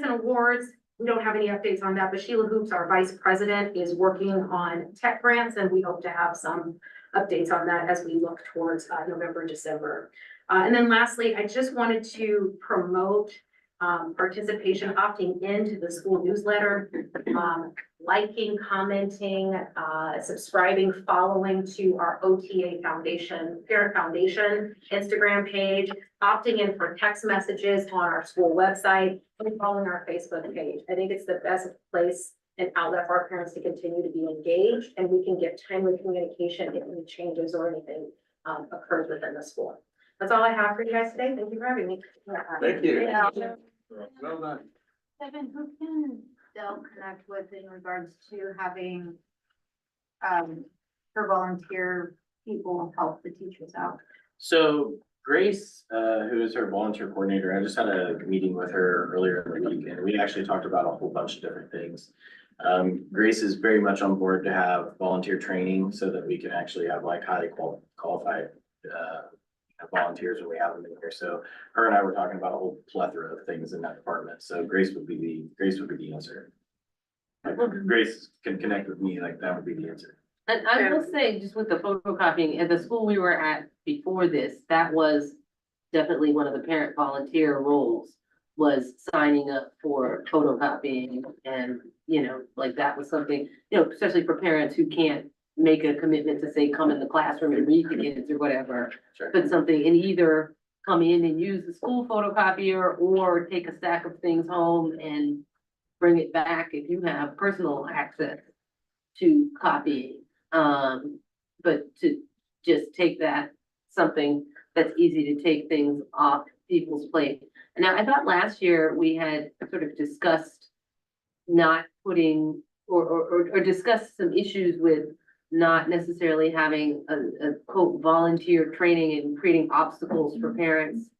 and awards, we don't have any updates on that, but Sheila Hoops, our vice president, is working on tech grants, and we hope to have some updates on that as we look towards November, December. And then lastly, I just wanted to promote participation, opting into the school newsletter, liking, commenting, subscribing, following to our OTA Foundation, Parent Foundation Instagram page, opting in for text messages on our school website, and following our Facebook page. I think it's the best place an outlet for our parents to continue to be engaged, and we can get timely communication if any changes or anything occurs within the school. That's all I have for you guys today. Thank you for having me. Thank you. Yeah. Well done. Devin, who can Dell connect with in regards to having her volunteer people help the teachers out? So Grace, who is her volunteer coordinator, I just had a meeting with her earlier in the week, and we actually talked about a whole bunch of different things. Grace is very much on board to have volunteer training so that we can actually have like highly qualified volunteers when we have them in here. So her and I were talking about a whole plethora of things in that department. So Grace would be the answer. Like, Grace can connect with me, like that would be the answer. And I will say, just with the photocopying, at the school we were at before this, that was definitely one of the parent volunteer roles, was signing up for photocopying. And, you know, like that was something, you know, especially for parents who can't make a commitment to say, come in the classroom and read to kids or whatever. Sure. But something, and either come in and use the school photocopier or take a stack of things home and bring it back if you have personal access to copying. But to just take that, something that's easy to take things off people's plate. And now I thought last year we had sort of discussed not putting or discussed some issues with not necessarily having a quote volunteer training and creating obstacles for parents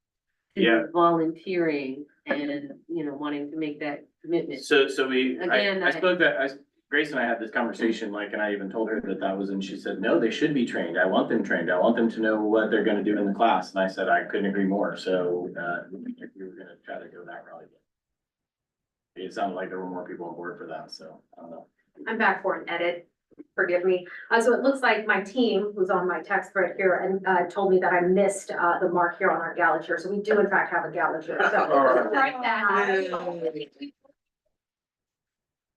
to Yeah. volunteering and, you know, wanting to make that commitment. So we, Again, Grace and I had this conversation, like, and I even told her that was, and she said, no, they should be trained. I want them trained. I want them to know what they're gonna do in the class. And I said, I couldn't agree more. So, we were gonna try to go that route. It sounded like there were more people on board for that, so I don't know. I'm back for an edit. Forgive me. So it looks like my team, who's on my text thread here, and told me that I missed the mark here on our gala chair. So we do in fact have a gala chair. So right now.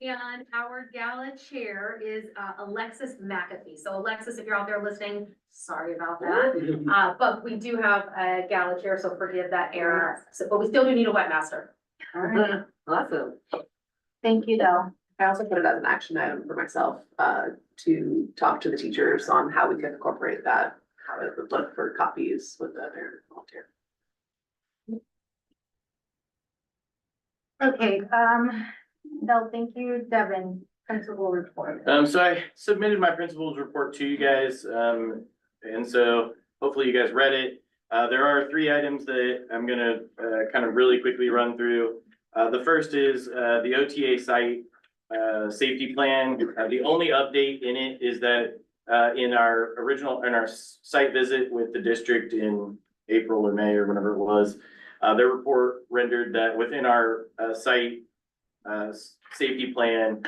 And our gala chair is Alexis McAfee. So Alexis, if you're out there listening, sorry about that. But we do have a gala chair, so forgive that error. So, but we still do need a webmaster. All right. Awesome. Thank you, Dell. I also put it as an action item for myself, to talk to the teachers on how we can incorporate that, how it would look for copies with the parent volunteer. Okay, Dell, thank you. Devin, principal report. So I submitted my principal's report to you guys, and so hopefully you guys read it. There are 3 items that I'm gonna kind of really quickly run through. The first is the OTA site safety plan. The only update in it is that in our site visit with the district in April or May or whenever it was, their report rendered that within our site safety plan,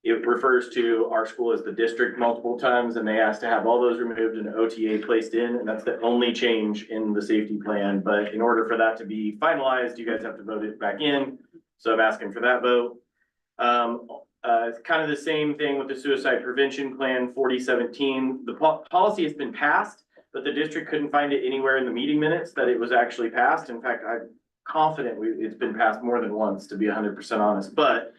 it refers to our school as the district multiple times, and they asked to have all those removed and OTA placed in, and that's the only change in the safety plan. But in order for that to be finalized, you guys have to vote it back in. So I'm asking for that vote. It's kind of the same thing with the suicide prevention plan 4017. The policy has been passed, but the district couldn't find it anywhere in the meeting minutes that it was actually passed. In fact, I'm confident it's been passed more than once, to be 100% honest, but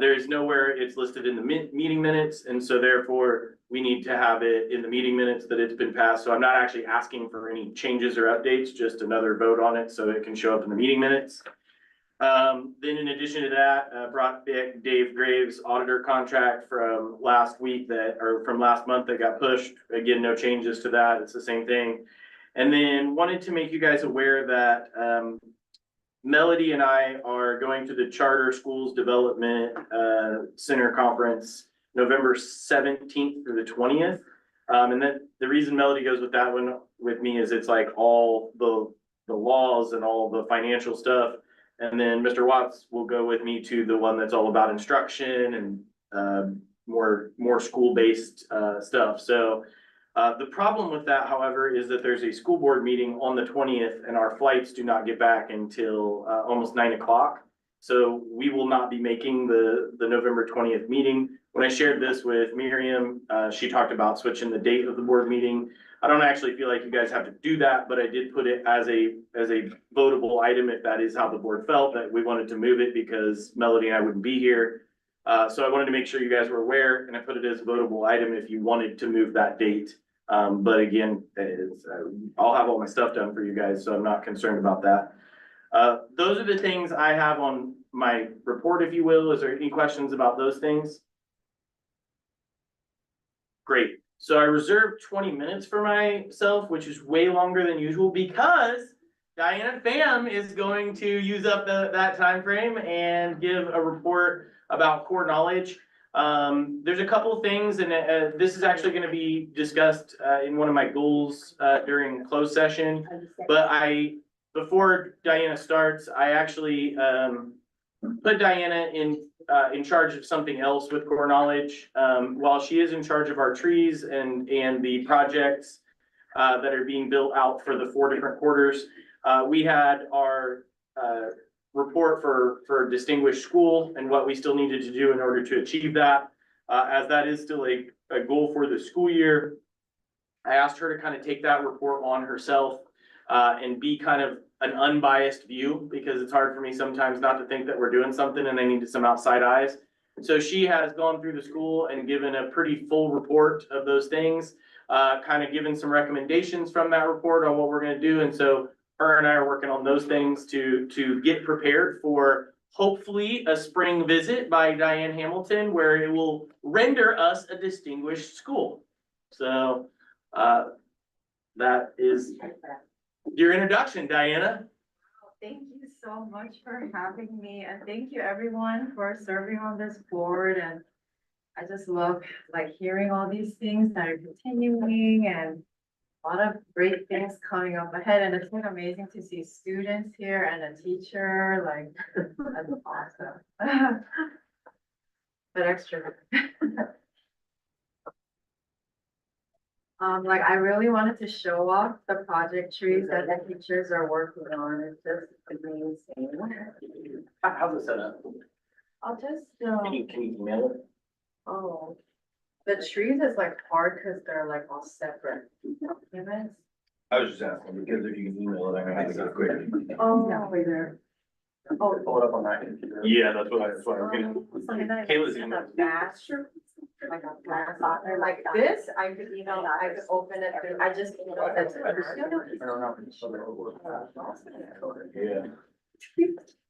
there's nowhere it's listed in the meeting minutes. And so therefore we need to have it in the meeting minutes that it's been passed. So I'm not actually asking for any changes or updates, just another vote on it so it can show up in the meeting minutes. Then in addition to that, brought back Dave Graves' auditor contract from last week from last month that got pushed. Again, no changes to that. It's the same thing. And then wanted to make you guys aware that, Melody and I are going to the Charter Schools Development Center Conference November 17th through the 20th. And then the reason Melody goes with that one with me is it's like all the laws and all the financial stuff. And then Mr. Watts will go with me to the one that's all about instruction and more school-based stuff. So the problem with that, however, is that there's a school board meeting on the 20th and our flights do not get back until almost 9 o'clock. So we will not be making the November 20th meeting. When I shared this with Miriam, she talked about switching the date of the board meeting. I don't actually feel like you guys have to do that, but I did put it as a votable item if that is how the board felt, that we wanted to move it because Melody and I wouldn't be here. So I wanted to make sure you guys were aware, and I put it as a votable item if you wanted to move that date. But again, I'll have all my stuff done for you guys, so I'm not concerned about that. Those are the things I have on my report, if you will. Is there any questions about those things? Great. So I reserved 20 minutes for myself, which is way longer than usual because Diana Pham is going to use up that time frame and give a report about core knowledge. There's a couple of things, and this is actually going to be discussed in one of my goals during closed session. But before Diana starts, I actually put Diana in charge of something else with core knowledge. While she is in charge of our trees and the projects that are being built out for the 4 different quarters, we had our report for distinguished school and what we still needed to do in order to achieve that. As that is still a goal for the school year, I asked her to kind of take that report on herself and be kind of an unbiased view, because it's hard for me sometimes not to think that we're doing something and I needed some outside eyes. So she has gone through the school and given a pretty full report of those things, kind of given some recommendations from that report on what we're going to do. And so her and I are working on those things to get prepared for hopefully a spring visit by Diane Hamilton, where it will render us a distinguished school. So that is your introduction, Diana. Thank you so much for having me, and thank you everyone for serving on this board. And I just love like hearing all these things that are continuing and a lot of great things coming up ahead. And it's been amazing to see students here and a teacher, like that's awesome. But extra. Like I really wanted to show off the project trees that the teachers are working on. It's just amazing. How's it set up? I'll just, Can you email it? oh, the trees is like hard because they're like all separate documents. I was just asking because if you can email it, I know how to go quick. Oh, no, way there. Oh. Pull it up on that computer. Yeah, that's what I was getting. Kayla's email. Like a glass author, like this, I could email, I could open it through, I just emailed it to her. Yeah.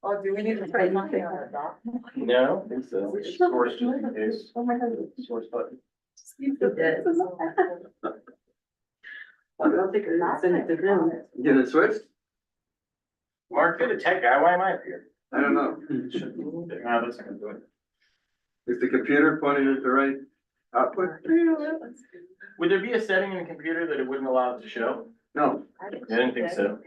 Oh, do we need to try nothing on the doc? No, I don't think so. Source just in case. Oh my God. Source button. You did. I don't think I sent it to him. Get it switched? Mark, you're the tech guy. Why am I up here? I don't know. That's not gonna do it. Is the computer pointing at the right output? Would there be a setting in the computer that it wouldn't allow it to show? No. I didn't think so.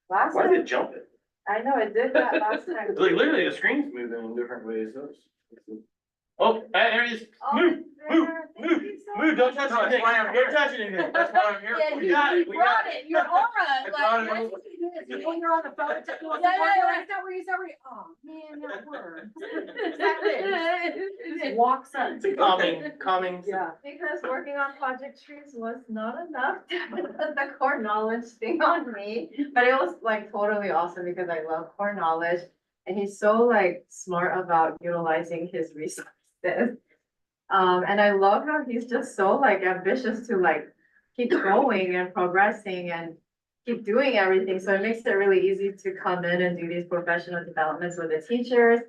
Last Why did time, it jump it? I know, it did that last time. Like literally the screen's moving in different ways. Oh, there it is. Oh, Move, it's move, there. Thank move, you so move. Don't much. touch anything. Don't touch anything. That's why I'm here. Yeah, We got it. We got it. Your aura, brought it like. over. When you're on the phone, it's like, Yeah, yeah, is that where you said, oh, man, that works. yeah. Walks up. It's a calming. Yeah, because working on project trees was not enough to put the core knowledge thing on me, but it was like totally awesome because I love core knowledge. And he's so like smart about utilizing his resources. And I love how he's just so like ambitious to like keep going and progressing and keep doing everything. So it makes it really easy to come in and do these professional developments with the teachers.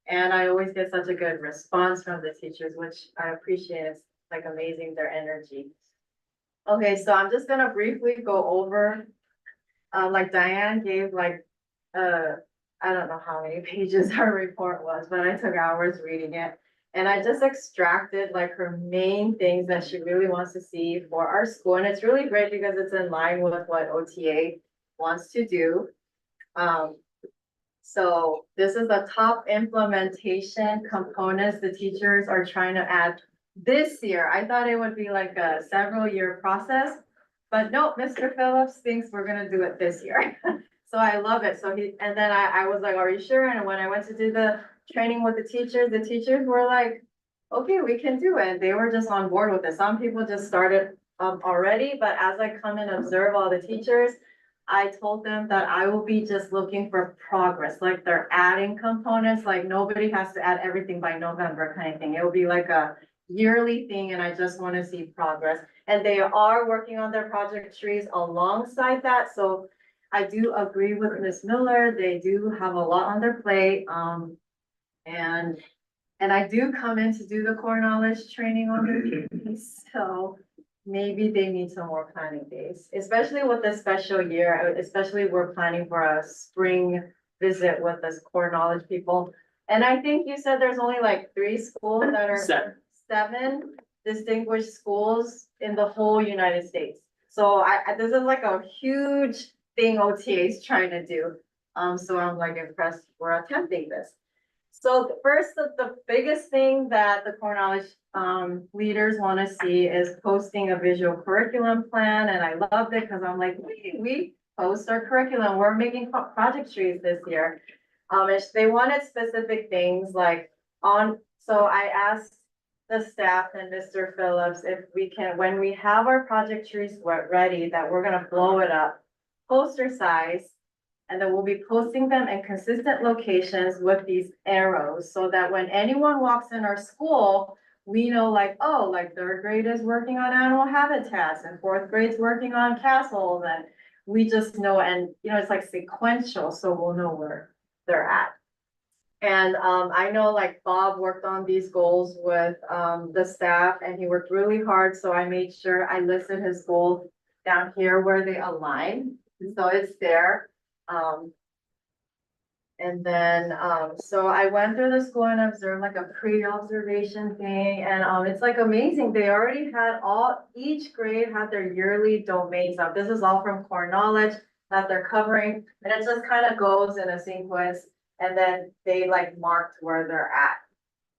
And I always get such a good response from the teachers, which I appreciate. It's like amazing, their energy. Okay, so I'm just gonna briefly go over, like Diane gave like, I don't know how many pages her report was, but I took hours reading it. And I just extracted like her main things that she really wants to see for our school. And it's really great because it's in line with what OTA wants to do. So this is the top implementation components the teachers are trying to add this year. I thought it would be like a several year process, but no, Mr. Phillips thinks we're gonna do it this year. So I love it. So and then I was like, are you sure? And when I went to do the training with the teachers were like, okay, we can do it. They were just on board with it. Some people just started already, but as I come and observe all the teachers, I told them that I will be just looking for progress, like they're adding components, like nobody has to add everything by November kind of thing. It will be like a yearly thing and I just want to see progress. And they are working on their project trees alongside that, so I do agree with Ms. Miller, they do have a lot on their plate, and I do come in to do the core knowledge training on the so maybe they need some more planning days, especially with the special year, especially we're planning for a spring visit with this core knowledge people. And I think you said there's only like 3 schools that are. Seven. 7 distinguished schools in the whole United States. So this is like a huge thing OTA is trying to do. So I'm like impressed we're attempting this. So the biggest thing that the core knowledge leaders want to see is posting a visual curriculum plan, and I loved it because I'm like, we post our curriculum. We're making project trees this year. They wanted specific things like so I asked the staff and Mr. Phillips if we can, when we have our project trees ready, that we're gonna blow it up, poster size. And then we'll be posting them in consistent locations with these arrows so that when anyone walks in our school, we know like, oh, like 3rd grade is working on animal habitats and 4th grade's working on castles, and we just know, and it's like sequential, so we'll know where they're at. And I know like Bob worked on these goals with the staff and he worked really hard, so I made sure I listed his goals down here where they align, so it's there. And then, so I went through the school and observed like a pre-observation thing, and it's like amazing. They already had each grade had their yearly domains up. This is all from core knowledge that they're covering, and it just kind of goes in a sequence, and then they like marked where they're at.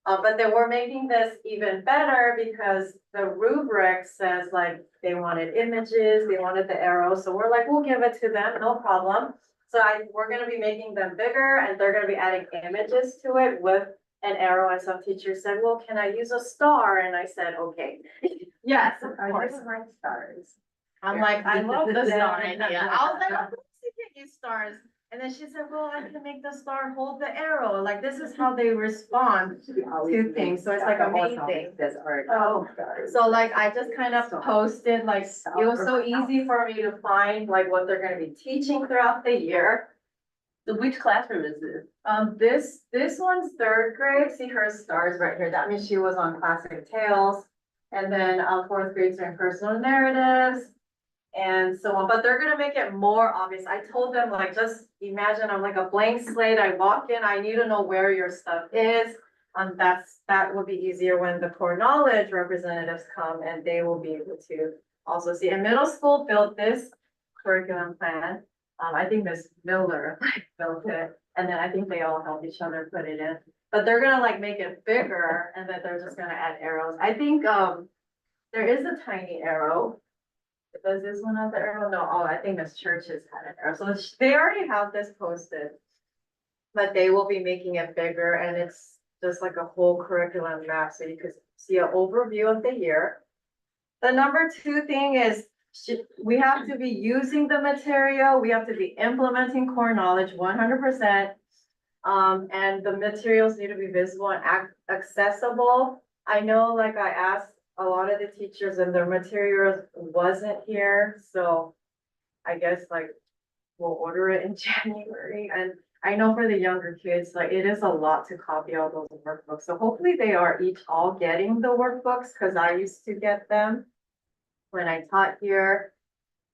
But they were making this even better because the rubric says like they wanted images, they wanted the arrows, so we're like, we'll give it to them, no problem. So we're gonna be making them bigger and they're gonna be adding images to it with an arrow, and some teachers said, well, can I use a star? And I said, okay, yes, of course. like stars. I'm like, I love the star idea. I was like, of course you can use stars. And then she said, well, I can make the star hold the arrow. Like, this is how they respond to things. So it's like amazing. Oh, so like, I just kind of posted, like, it was so easy for me to find like what they're gonna be teaching throughout the year. So which classroom is this? This one's 3rd grade. See her stars right here. That means she was on Classic Tales. And then 4th grade's doing personal narratives and so on, but they're gonna make it more obvious. I told them like, just imagine I'm like a blank slate. I walk in, I need to know where your stuff is. That will be easier when the core knowledge representatives come and they will be able to also see. And middle school built this curriculum plan. I think Ms. Miller built it, and then I think they all helped each other put it in. But they're gonna like make it bigger and then they're just gonna add arrows. I think there is a tiny arrow. Does this one have the arrow? No, I think Miss Church's had an arrow. So they already have this posted. But they will be making it bigger, and it's just like a whole curriculum map, so you could see an overview of the year. The number 2 thing is we have to be using the material, we have to be implementing core knowledge 100%. And the materials need to be visible and accessible. I know, like I asked a lot of the teachers and their materials wasn't here, so I guess like we'll order it in January. And I know for the younger kids, like it is a lot to copy all those workbooks. So hopefully they are all getting the workbooks, because I used to get them when I taught here.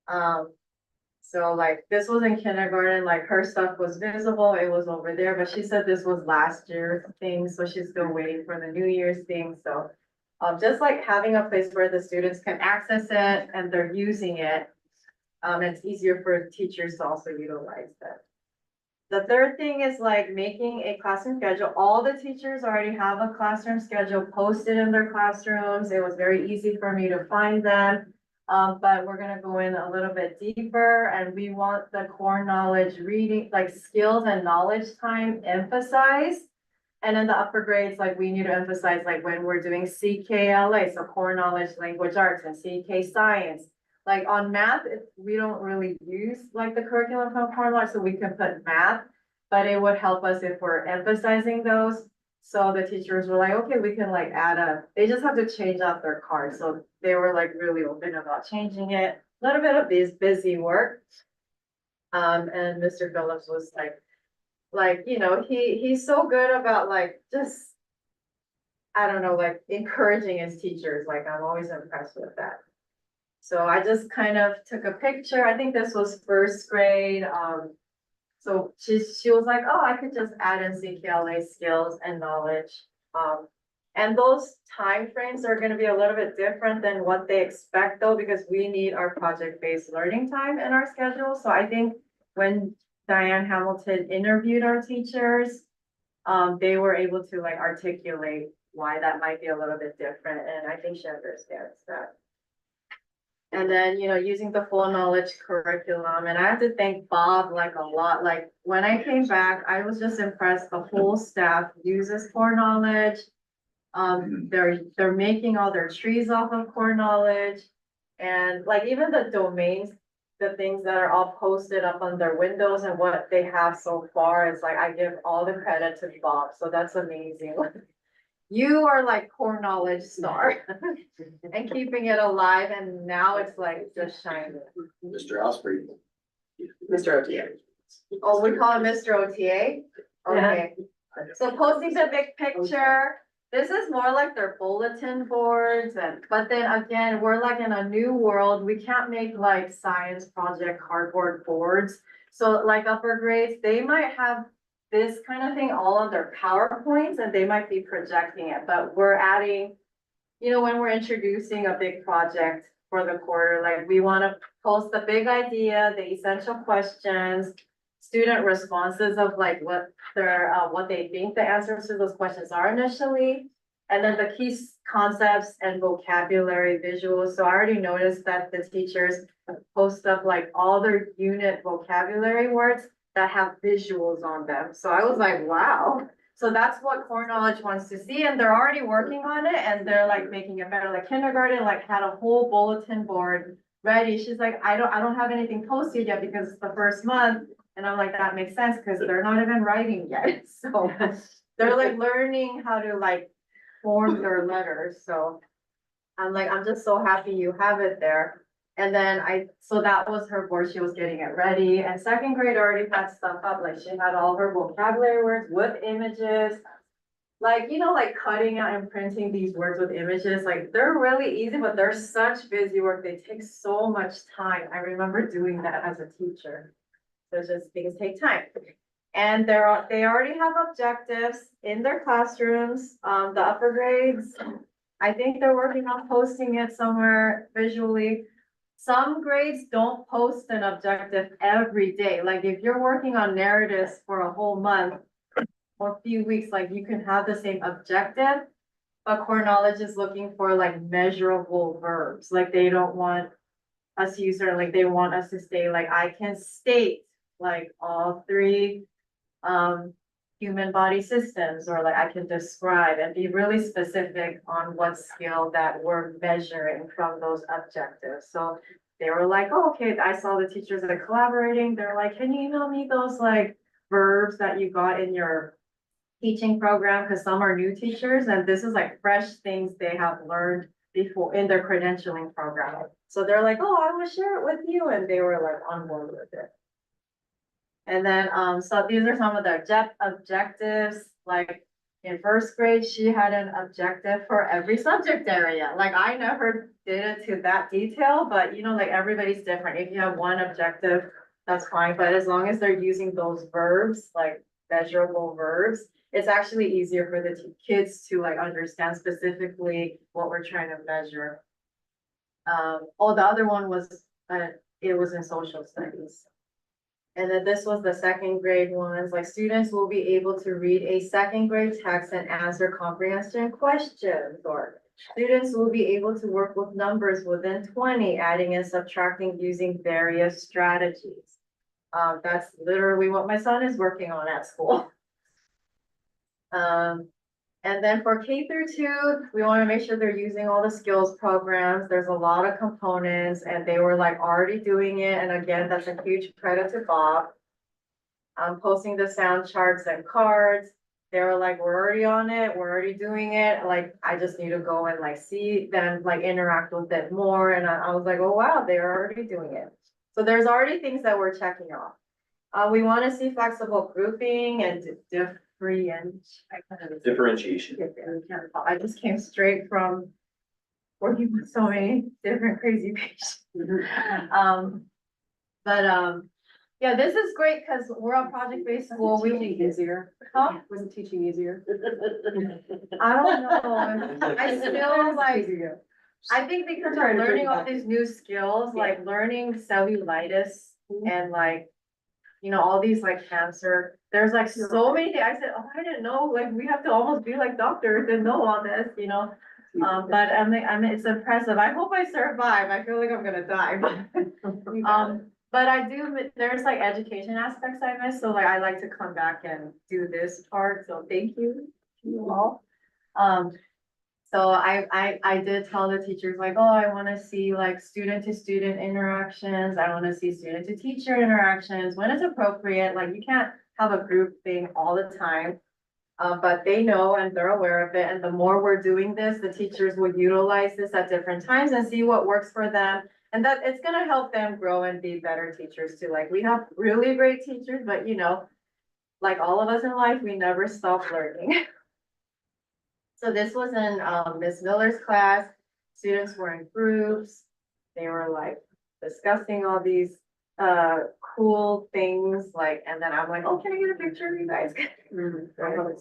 So like this was in kindergarten, like her stuff was visible, it was over there, but she said this was last year's thing, so she's still waiting for the New Year's thing. So just like having a place where the students can access it and they're using it, it's easier for teachers to also utilize that. The third thing is like making a classroom schedule. All the teachers already have a classroom schedule posted in their classrooms. It was very easy for me to find them. But we're gonna go in a little bit deeper, and we want the core knowledge reading, like skills and knowledge time emphasized. And in the upper grades, like we need to emphasize like when we're doing CKLA, so core knowledge, language arts, and CK science. like on math, we don't really use like the curriculum from core knowledge, so we can put math. But it would help us if we're emphasizing those. So the teachers were like, okay, we can like they just have to change out their card. So they were like really open about changing it. A little bit of this busy work. And Mr. Phillips was like, you know, he's so good about like, just, I don't know, like encouraging his teachers. Like, I'm always impressed with that. So I just kind of took a picture. I think this was first grade. So she was like, oh, I could just add in CKLA skills and knowledge. And those timeframes are gonna be a little bit different than what they expect though, because we need our project-based learning time in our schedule. So I think when Diane Hamilton interviewed our teachers, they were able to like articulate why that might be a little bit different. And I think she understands that. And then, you know, using the full knowledge curriculum, and I have to thank Bob like a lot. Like when I came back, I was just impressed. The whole staff uses core knowledge. They're making all their trees off of core knowledge. And like even the domains, the things that are all posted up on their windows and what they have so far is like, I give all the credit to Bob. So that's amazing. You are like core knowledge star and keeping it alive. And now it's like just shining. Mr. Osprey. Mr. OTA. Oh, we call it Mr. OTA? Okay. So posting the big picture, this is more like their bulletin boards but then again, we're like in a new world. We can't make like science project cardboard boards. So like upper grades, they might have this kind of thing all on their PowerPoints and they might be projecting it, but we're adding, you know, when we're introducing a big project for the quarter, like we want to post the big idea, the essential questions, student responses of like what they think the answers to those questions are initially, and then the key concepts and vocabulary visuals. So I already noticed that the teachers post up like all their unit vocabulary words that have visuals on them. So I was like, wow. So that's what core knowledge wants to see, and they're already working on it, and they're like making it better. Like kindergarten, like had a whole bulletin board ready. She's like, I don't have anything posted yet because it's the first month. And I'm like, that makes sense because they're not even writing yet. So they're like learning how to like form their letters. So I'm like, I'm just so happy you have it there. And then so that was her board. She was getting it ready. And second grade already had stuff up. Like she had all her vocabulary words with images. Like, you know, like cutting out and printing these words with images, like they're really easy, but they're such busy work. They take so much time. I remember doing that as a teacher. So just things take time. And they already have objectives in their classrooms, the upper grades. I think they're working on posting it somewhere visually. Some grades don't post an objective every day. Like if you're working on narratives for a whole month or a few weeks, like you can have the same objective, but core knowledge is looking for like measurable verbs. Like they don't want us to use certain, like they want us to say like, I can state like all three human body systems, or like I can describe and be really specific on what skill that we're measuring from those objectives. So they were like, oh, okay, I saw the teachers that are collaborating. They're like, can you email me those like verbs that you got in your teaching program? Because some are new teachers and this is like fresh things they have learned before in their credentialing program. So they're like, oh, I will share it with you. And they were like on board with it. And then, so these are some of the objectives, like in first grade, she had an objective for every subject area. Like I never did it to that detail, but you know, like everybody's different. If you have one objective, that's fine. But as long as they're using those verbs, like measurable verbs, it's actually easier for the kids to like understand specifically what we're trying to measure. Oh, the other one was, it was in social studies. And then this was the second grade ones, like students will be able to read a second grade text and answer comprehension questions, or students will be able to work with numbers within 20, adding and subtracting using various strategies. That's literally what my son is working on at school. And then for K-2, we want to make sure they're using all the skills programs. There's a lot of components and they were like already doing it. And again, that's a huge credit to Bob. Posting the sound charts and cards. They were like, we're already on it. We're already doing it. Like, I just need to go and like see them, like interact with it more. And I was like, oh, wow, they're already doing it. So there's already things that we're checking off. We want to see flexible grouping and Differentiation. I just came straight from working with so many different crazy patients. Yeah, this is great because we're a project-based school. We Teaching easier. Huh? Was it teaching easier? I don't know. I still like, I think because I'm learning all these new skills, like learning cellulitis and like, you know, all these like cancer, there's like so many things. I said, oh, I didn't know, like, we have to almost be like doctors and know all this, you know? But I mean, it's impressive. I hope I survive. I feel like I'm gonna die, but I do, there's like education aspects I miss, so like I like to come back and do this part, so thank you to you all. So I did tell the teachers like, oh, I wanna see like student to student interactions, I wanna see student to teacher interactions, when it's appropriate, like you can't have a group thing all the time. But they know and they're aware of it, and the more we're doing this, the teachers will utilize this at different times and see what works for them. And that it's gonna help them grow and be better teachers too. Like, we have really great teachers, but you know, like all of us in life, we never stop learning. So this was in Miss Miller's class. Students were in groups. They were like discussing all these cool things, like, and then I'm like, oh, can I get a picture of you guys? I'm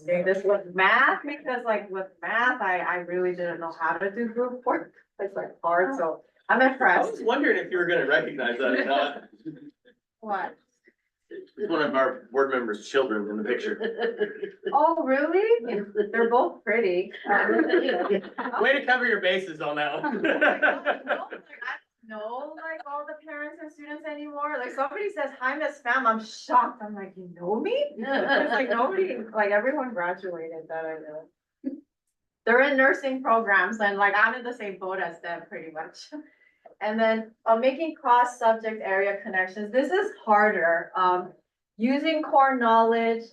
doing this with math, because like with math, I really didn't know how to do group work. It's like hard, so I'm I impressed. was wondering if you were gonna recognize that or not. What? It's one of our board members' children in the picture. Oh, really? They're both pretty. Way to cover your bases on that one. Know like all the parents and students anymore. Like, somebody says, hi, Miss Pham, I'm shocked. I'm like, you know me? It's like nobody, like everyone graduated that I know. They're in nursing programs and like I'm in the same boat as them pretty much. And then making cross subject area connections. This is harder. Using core knowledge,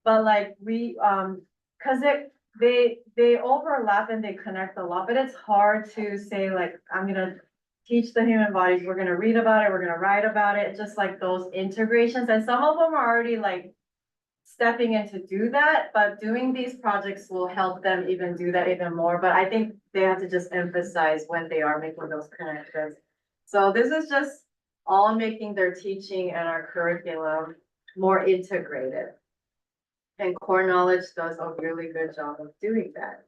but like cause they overlap and they connect a lot, but it's hard to say like, I'm gonna teach the human bodies, we're gonna read about it, we're gonna write about it, just like those integrations. And some of them are already like stepping in to do that, but doing these projects will help them even do that even more. But I think they have to just emphasize when they are making those connections. So this is just all making their teaching and our curriculum more integrated. And core knowledge does a really good job of doing that.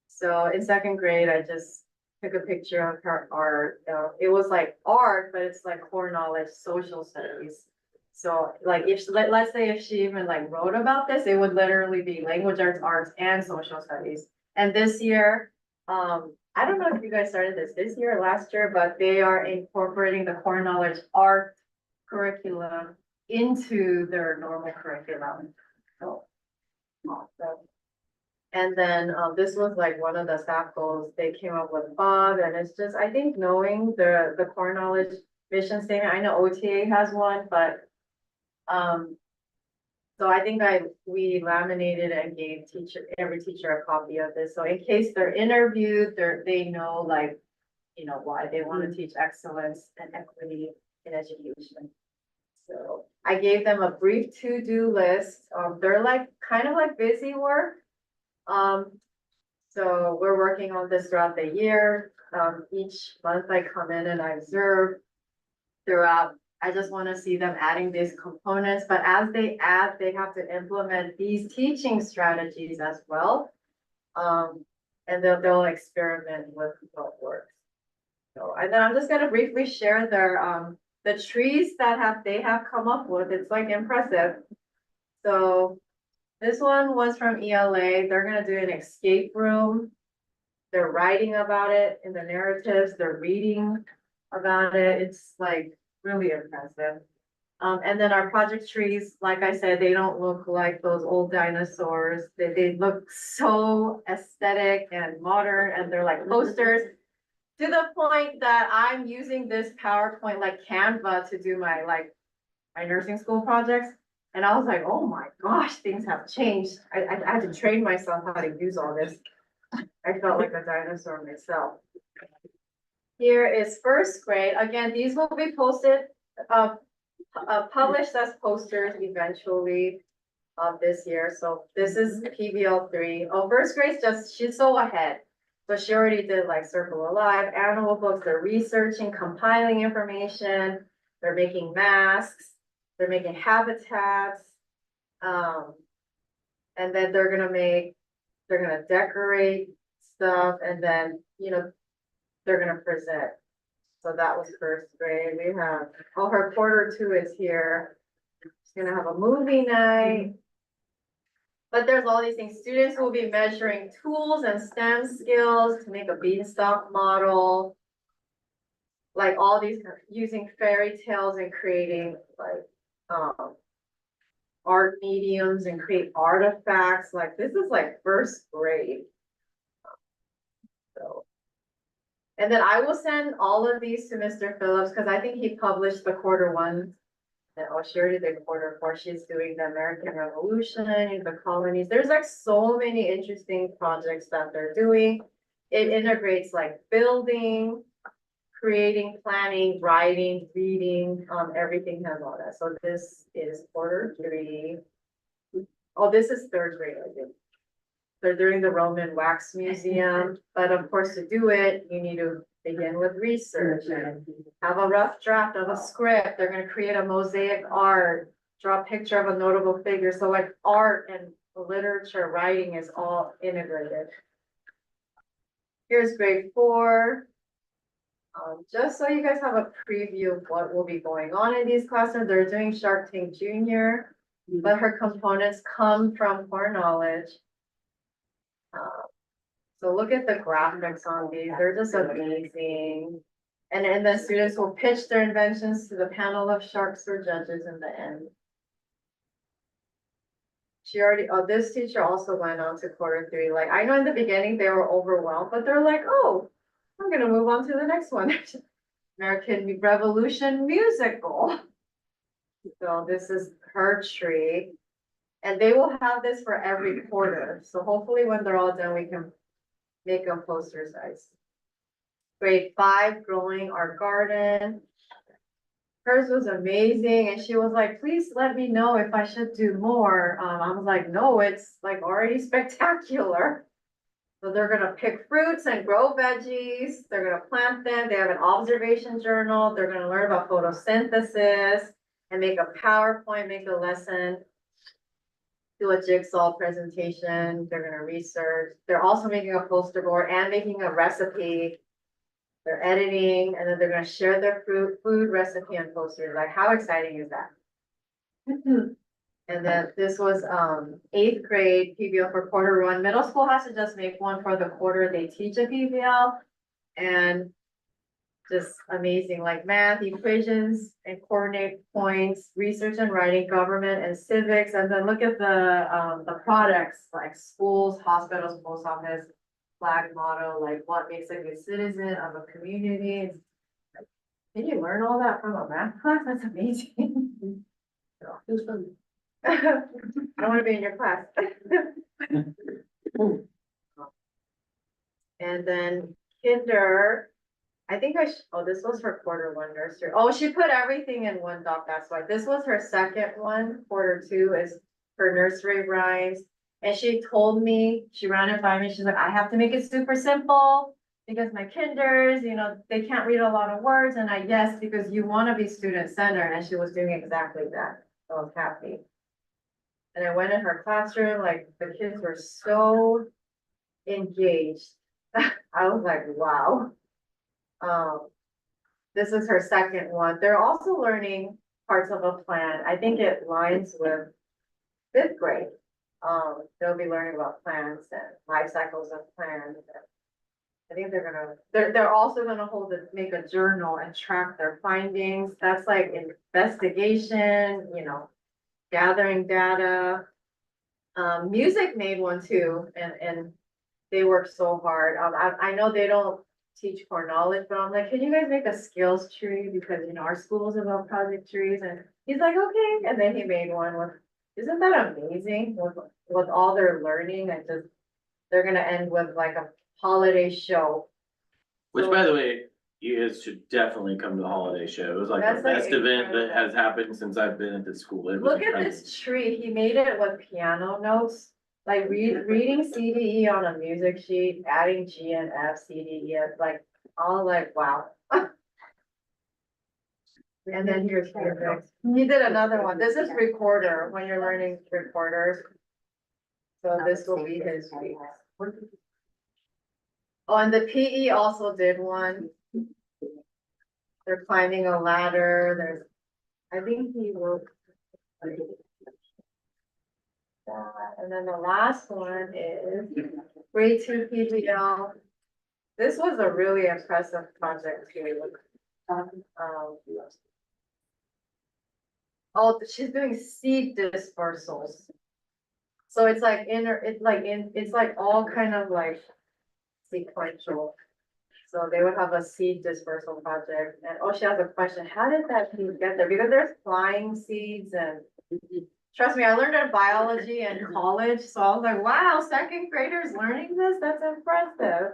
So in second grade, I just took a picture of her art. It was like art, but it's like core knowledge, social studies. So like if, let's say if she even like wrote about this, it would literally be language arts, and social studies. And this year, I don't know if you guys started this year or last year, but they are incorporating the core knowledge art curriculum into their normal curriculum. So awesome. And then this was like one of the staff goals they came up with Bob, and it's just, I think knowing the core knowledge mission statement, I know OTA has one, but so I think we laminated and gave every teacher a copy of this. So in case they're interviewed, they know like, you know, why they want to teach excellence and equity in education. So I gave them a brief to-do list. They're like kind of like busy work. So we're working on this throughout the year. Each month I come in and I observe throughout. I just want to see them adding these components, but as they add, they have to implement these teaching strategies as well. And they'll experiment with what works. So, and then I'm just gonna briefly share their the trees that they have come up with. It's like impressive. So this one was from ELA. They're gonna do an escape room. They're writing about it in the narratives. They're reading about it. It's like really impressive. And then our project trees, like I said, they don't look like those old dinosaurs. They look so aesthetic and modern, and they're like posters. To the point that I'm using this PowerPoint like Canva to do my nursing school projects. And I was like, oh my gosh, things have changed. I had to train myself how to use all this. I felt like a dinosaur myself. Here is first grade. Again, these will be posted, published as posters eventually this year. So this is PBL 3. Oh, first grade's she's so ahead. So she already did like Circle Alive, animal books. They're researching, compiling information. They're making masks. They're making habitats. And then they're gonna decorate stuff, and then, they're gonna present. So that was first grade. We have, her quarter 2 is here. She's gonna have a movie night. But there's all these things. Students will be measuring tools and STEM skills to make a beanstalk model. Like all these, using fairy tales and creating art mediums and create artifacts. Like this is like first grade. So, and then I will send all of these to Mr. Phillips because I think he published the quarter 1. And she already did quarter 4. She's doing the American Revolution, the colonies. There's like so many interesting projects that they're doing. It integrates like building, creating, planning, writing, reading, everything has all that. So this is quarter 3. Oh, this is third grade, I think. They're doing the Roman Wax Museum, but of course to do it, you need to begin with research and have a rough draft of a script. They're gonna create a mosaic art, draw a picture of a notable figure. So like art and literature, writing is all integrated. Here's grade 4. Just so you guys have a preview of what will be going on in these classes, they're doing Shark Tank Junior, but her components come from core knowledge. So look at the graphics on these, they're just amazing. And then the students will pitch their inventions to the panel of sharks or judges in the end. This teacher also went on to quarter 3. Like, I know in the beginning they were overwhelmed, but they're like, oh, I'm gonna move on to the next one. American Revolution musical. So this is her tree. And they will have this for every quarter. So hopefully when they're all done, we can make them poster size. Grade 5, growing our garden. Hers was amazing. And she was like, please let me know if I should do more. I was like, no, it's like already spectacular. So they're gonna pick fruits and grow veggies. They're gonna plant them. They have an observation journal. They're gonna learn about photosynthesis and make a PowerPoint, make a lesson, do a jigsaw presentation. They're gonna research. They're also making a poster board and making a recipe. They're editing, and then they're gonna share their food recipe and posters. Like, how exciting is that? And then this was 8th grade PBL for quarter 1. Middle school has to just make one for the quarter they teach a PBL. And just amazing, like math, equations, and coordinate points, research and writing, government and civics. And then look at the products like schools, hospitals, post office, flag motto, like what makes a good citizen of a community. Can you learn all that from a math class? That's amazing. It was fun. I want to be in your class. And then kinder, I think this was her quarter 1 nursery. Oh, she put everything in one doc, that's why. This was her second one, quarter 2 is her nursery rhymes. And she told me, she ran it by me, she's like, I have to make it super simple because my kinders, they can't read a lot of words. And yes, because you want to be student-centered, and she was doing exactly that. So I was happy. And I went in her classroom, like the kids were so engaged. I was like, wow. This is her second one. They're also learning parts of a plan. I think it lines with 5th grade. They'll be learning about plans and life cycles of plans. I think they're also gonna make a journal and track their findings. That's like investigation, gathering data. Music made one too, and they work so hard. I know they don't teach core knowledge, but I'm like, can you guys make a skills tree? Because, our school is about project trees, and he's like, okay, and then he made one with, isn't that amazing? With all their learning and just, they're gonna end with like a holiday show. Which, So- by the way, you guys should definitely come to the holiday show. It was like That's the like best event that incredible. has happened since I've been at the school. It was Look at incredible. this tree, he made it with piano notes, like reading CDE on a music sheet, adding G and F, CDE, like, all like, wow. And then here's music. He did another one, this is recorder, when you're learning recorders. So this will be his week. Oh, and the PE also did one. They're climbing a ladder, I think he wrote. And then the last one is grade 2 PBL. This was a really impressive project too. Oh, she's doing seed dispersals. So it's like it's like all kind of like sequential. So they would have a seed dispersal project, and she has a question, how did that seed get there? Because there's flying seeds, and trust me, I learned in biology in college, so I was like, wow, second graders learning this, that's impressive.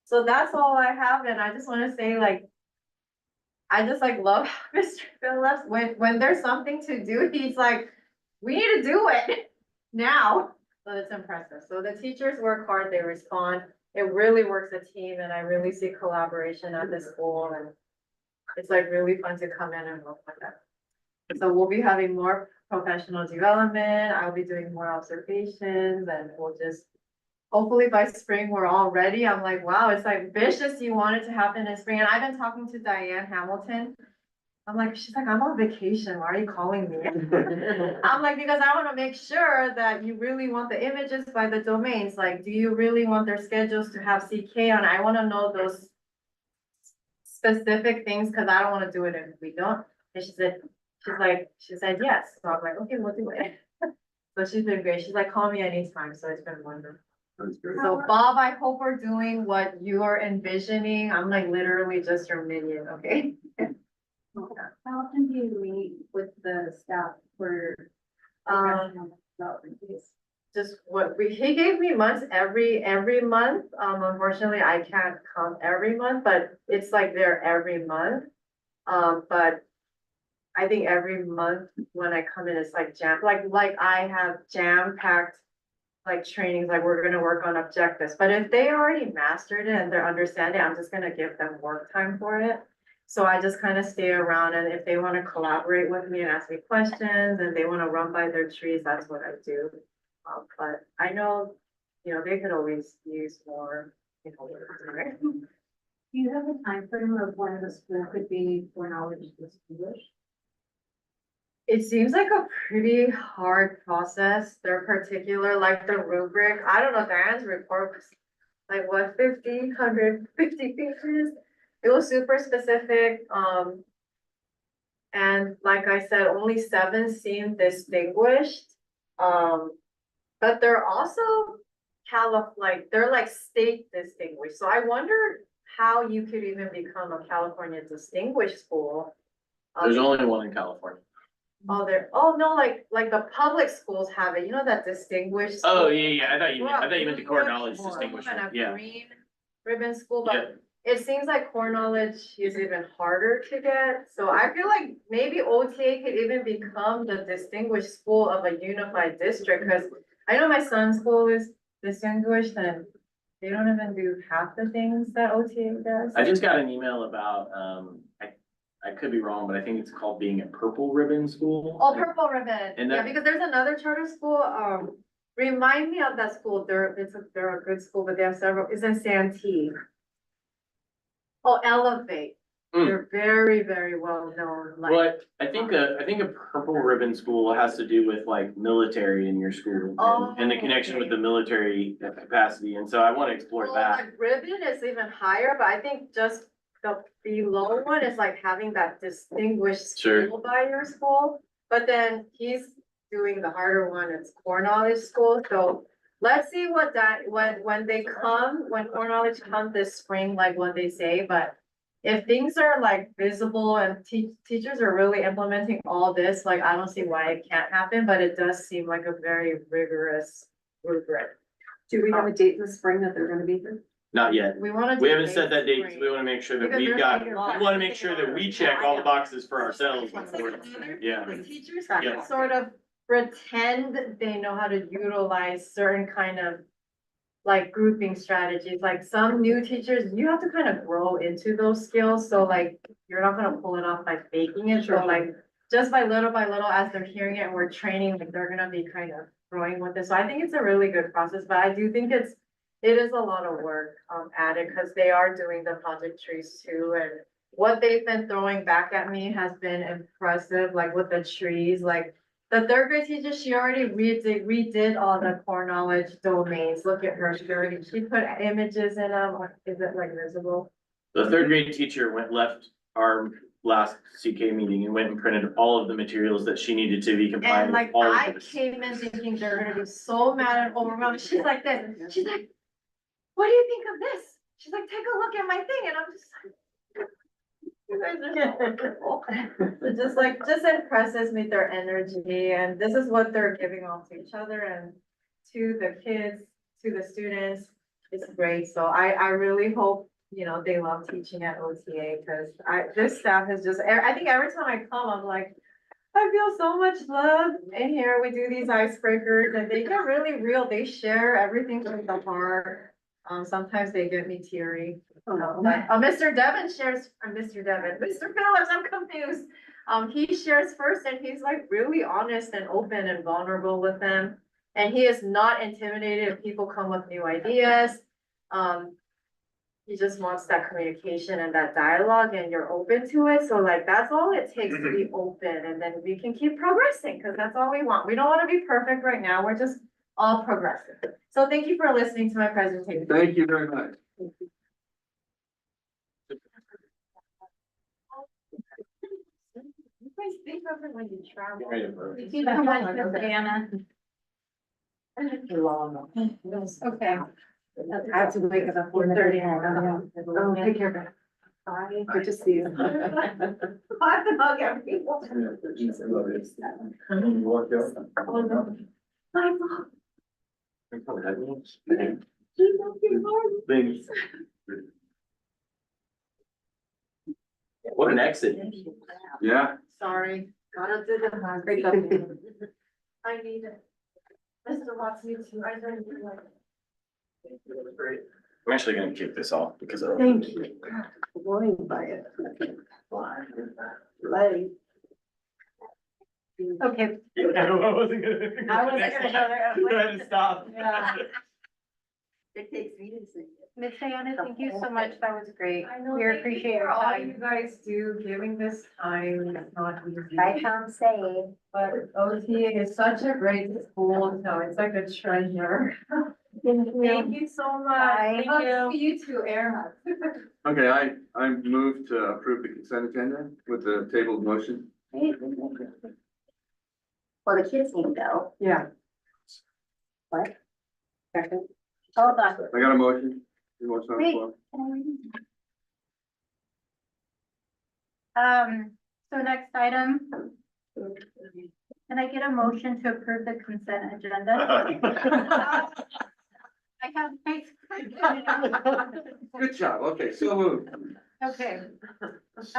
So that's all I have, and I just wanna say, like, I just like love Mr. Phillips, when there's something to do, he's like, we need to do it now. So it's impressive. So the teachers work hard, they respond. It really works a team, and I really see collaboration at the school, and it's like really fun to come in and work with them. So we'll be having more professional development. I'll be doing more observations, and we'll just, hopefully by spring, we're all ready. I'm like, wow, it's like ambitious. You want it to happen in spring. And I've been talking to Diane Hamilton. I'm like, she's like, I'm on vacation. Why are you calling me? I'm like, because I want to make sure that you really want the images by the domains. Like, do you really want their schedules to have CK on? I want to know those specific things, because I don't want to do it if we don't. And she said yes. So I'm like, okay, we'll do it. So she's been great. She's like, call me anytime. So it's been wonderful. That's great. So Bob, I hope we're doing what you're envisioning. I'm like literally just your minion, okay? How often do you meet with the staff for? Just he gave me months every month. Unfortunately, I can't come every month, but it's like they're every month. But I think every month when I come in, it's like like I have jam-packed like trainings, like we're gonna work on objectives. But if they already mastered it and they're understanding, I'm just gonna give them work time for it. So I just kind of stay around, and if they want to collaborate with me and ask me questions, and they want to run by their trees, that's what I do. But I know, they could always use more. Do you have a time frame of when the school could be for knowledge distinguished? It seems like a pretty hard process. They're particular, like the rubric. I don't know, Diane's report was like what, 150 pages? It was super specific. And like I said, only 7 seem distinguished. But they're also they're like state distinguished. So I wonder how you could even become a California distinguished school. There's only one in California. Oh, no, like the public schools have it, that distinguished. Oh, school. yeah, I thought you meant the core Blue knowledge or distinguishment, even a yeah. green ribbon school, Yeah. but it seems like core knowledge is even harder to get. So I feel like maybe OTA could even become the distinguished school of a unified district, because I know my son's school is distinguished, and they don't even do half the things that OTA does. I just got an email about, I could be wrong, but I think it's called being a purple ribbon school. Oh, purple ribbon, And yeah, that- because there's another charter school, remind me of that school, they're a good school, but they have several, it's in Santee. Oh, Elevate, They're very, very well known, like. But I think a purple ribbon school has to do with like military in your school and the Oh, connection with okay. the military capacity. And so I want to explore Well, that. like ribbon is even higher, but I think just the below one is like having that distinguished Sure. school by your school. But then he's doing the harder one, it's core knowledge school, so let's see what that, when they come, when core knowledge comes this spring, like what they say, but if things are like visible and teachers are really implementing all this, like I don't see why it can't happen, but it does seem like a very rigorous rubric. Do we have a date in the spring that they're gonna be here? Not yet. We wanna. We do haven't set that date because spring. we want to make sure that Because we've there's got, like a we lot. want to make sure that we check all the boxes for ourselves. What's before- another- Yeah. The teachers Yeah. can sort of pretend they know how to utilize certain kind of like grouping strategies, like some new teachers, you have to kind of grow into those skills, so like, you're not gonna pull it off by faking it, so like, just by little, as they're hearing it and we're training, like, they're gonna be kind of growing with it, so I think it's a really good process, but I do think it is a lot of work, added, cause they are doing the project trees too, and what they've been throwing back at me has been impressive, like with the trees, like, the third grade teacher, she already redid all the core knowledge domains. Look at her, she put images in them. Is it like visible? The third grade teacher left our last CK meeting and went and printed all of the materials that she needed to be compliant And with like, all I of this. came in thinking they're gonna be so mad and overwhelmed. She's like this. She's like, what do you think of this? She's like, take a look at my thing. And I'm just like, you guys are so wonderful. It just impresses me, their energy, and this is what they're giving off to each other and to the kids, to the students. It's great, so I really hope, you know, they love teaching at OTA, because this staff is just, I think every time I come, I'm like, I feel so much love in here. We do these icebreakers and they get really real. They share everything from the heart. Sometimes they get me teary. Mr. Devon shares, Mr. Phillips, I'm confused. He shares first and he's like really honest and open and vulnerable with them. And he is not intimidated if people come with new ideas. He just wants that communication and that dialogue and you're open to it. So like, that's all it takes to be open and then we can keep progressing because that's all we want. We don't want to be perfect right now. We're just all progressive. So thank you for listening to my presentation. Thank you very much. You guys think of it when you travel. Right. You know, like Savannah. Okay. I have to wake up at 4:30. Oh, take care, Beth. Bye, good to see you. I have to hug everyone. You walk out. Oh, no. My mom. Thanks. What an exit. Yeah. Sorry, gotta do the hug. I need it. Mr. Watts needs to, I don't even like. I'm actually gonna kick this off because of. Thank you. Worrying by it. Letty. Okay. I wasn't gonna. I wasn't gonna go there. Trying to stop. Yeah. It takes me to see. Miss Diana, thank you so much. That was great. I know, We thank appreciate you your for all time. you guys do, giving this time, it's not easy. Right, Tom, say. But OTA is such a great school, so it's like a treasure. Thank you so much. Bye. Thank you. You too, Erin. Okay, I move to approve the consent agenda with the tabled motion. Well, the kids need to go. Yeah. What? Second. Hold on. I got a motion. You want some? Wait. So next item. Can I get a motion to approve the consent agenda? I have my. Good job. Okay, so moved. Okay, is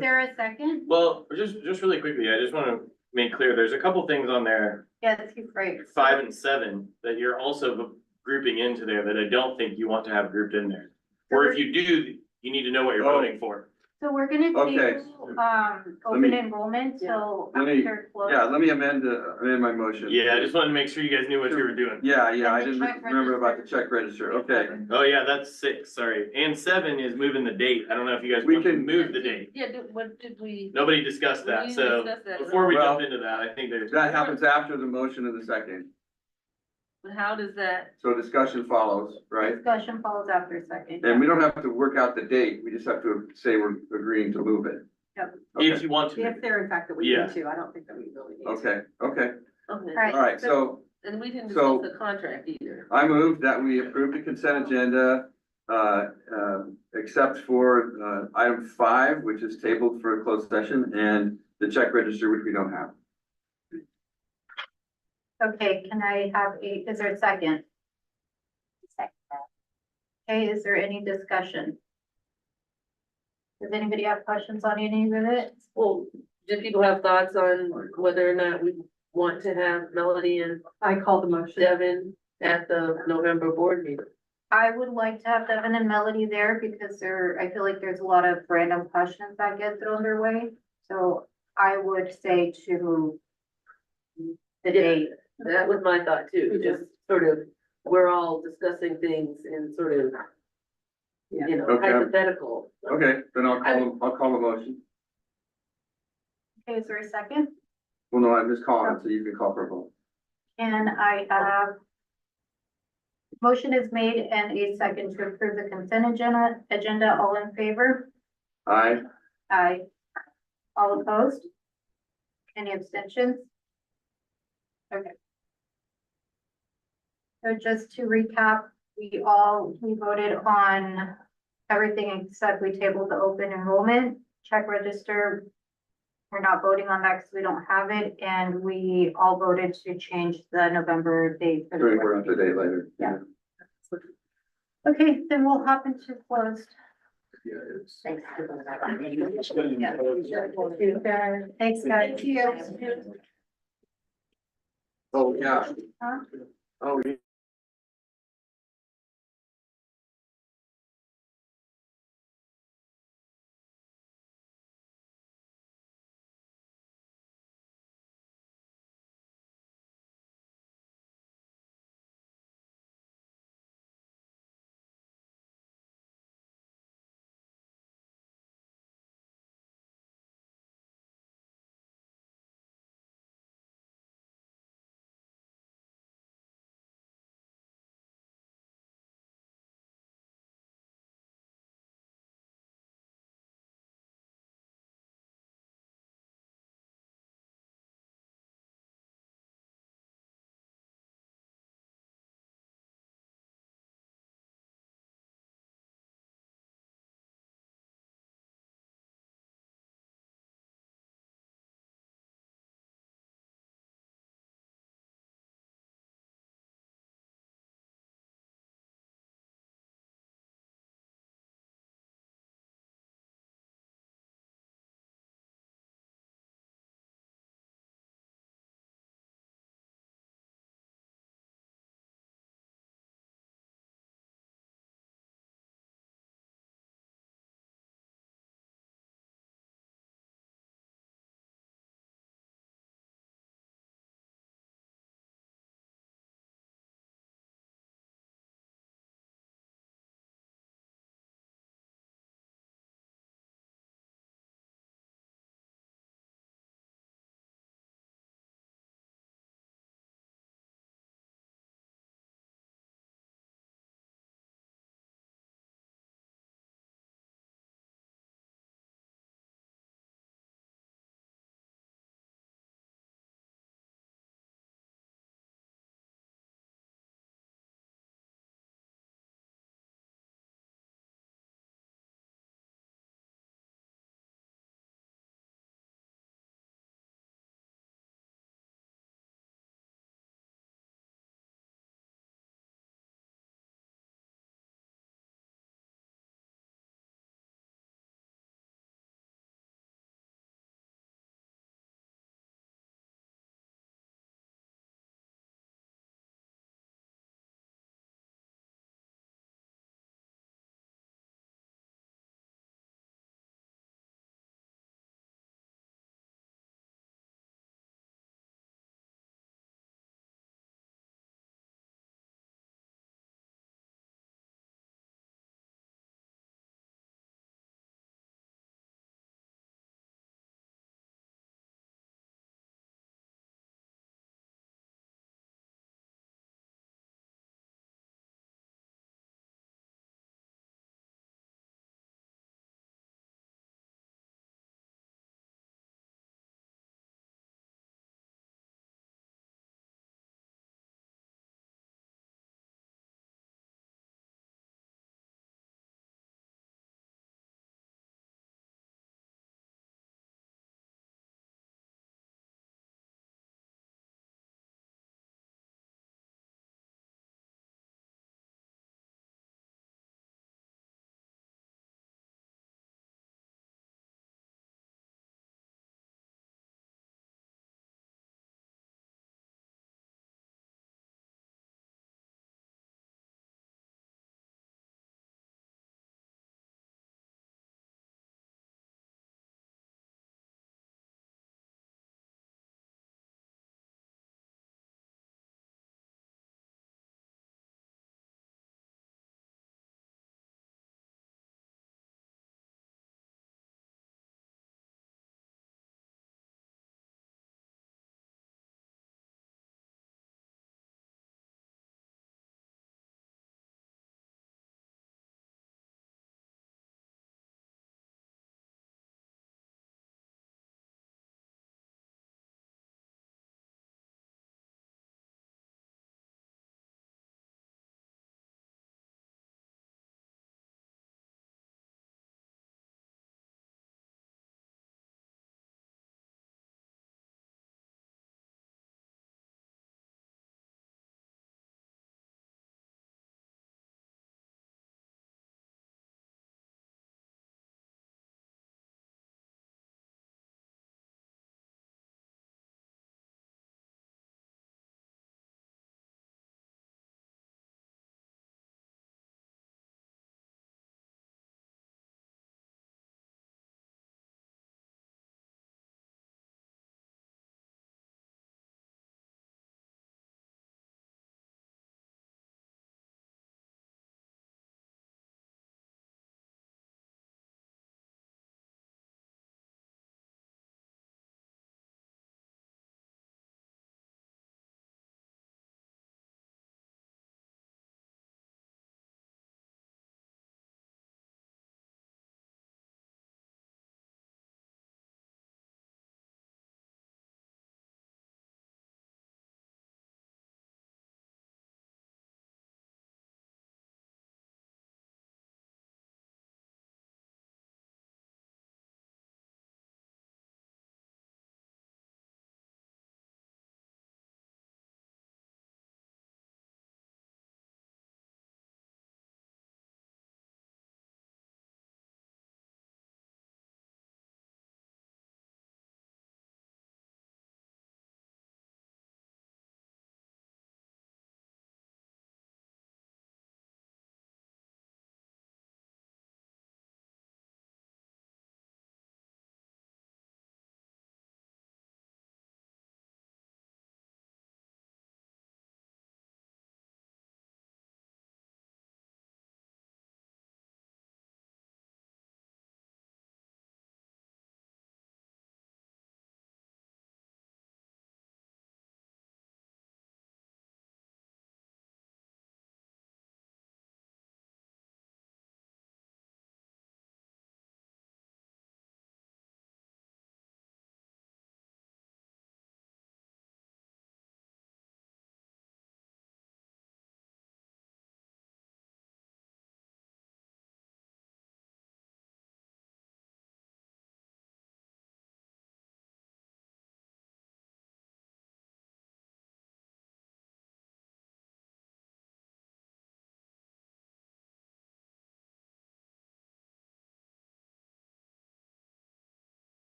there a second? Well, just really quickly, I just wanna make clear, there's a couple things on there, Yeah, that's great. 5 and 7, that you're also grouping into there that I don't think you want to have grouped in there. Or if you do, you need to know what you're Oh. voting for. So we're gonna Okay. table, Let open me- enrollment till Let me- after close. Yeah, let me amend my motion. Yeah, I just wanted to make sure you guys knew what you were doing. Yeah, I And the didn't check remember about the register. check register, okay. Oh, yeah, that's 6, sorry. And 7 is moving the date. I don't know if you guys We want to can- move the date. Yeah, what did we? Nobody discussed We that, didn't so discuss that. before we jump Well, into that, I think there's. That happens after the motion and the second, But how does that? so discussion follows, right? Discussion follows after second. And we don't have to work out the date, we just have to say we're agreeing to move it. Yep. If Okay, you want to. If they're in fact that we Yeah. need to, I don't think that we really need to. okay, Okay, Alright. all right, so and we didn't So- discuss the contract either. I move that we approve the consent agenda, except for, item 5, which is tabled for a closed session, and the check register, which we don't have. Okay, can I have is there a second? Okay, is there any discussion? Does anybody have questions on any of it? Well, do people have thoughts on whether or not we want to have Melody and I call the motion. Devin at the November board meeting? I would like to have Devin and Melody there because I feel like there's a lot of random questions that get thrown their way. So I would say to move the date. That was my thought too, just sort of, we're all discussing things in sort of, you know, Okay. hypothetical. Okay, then I'll call a motion. Okay, is there a second? Well, no, I'm just calling it, so you can call for a vote. And I have. Motion is made and a second to approve the consent agenda, all in favor? Aye, Aye. All opposed? Any abstentions? Okay. So just to recap, we voted on everything except we tabled the open enrollment, check register. We're not voting on that because we don't have it, and we all voted to change the November date. for the we're board up to date later. Yeah. Okay, then we'll hop into closed. Yeah, it's. Thanks. Thanks, guys. Oh, yeah. Huh? Oh, yeah.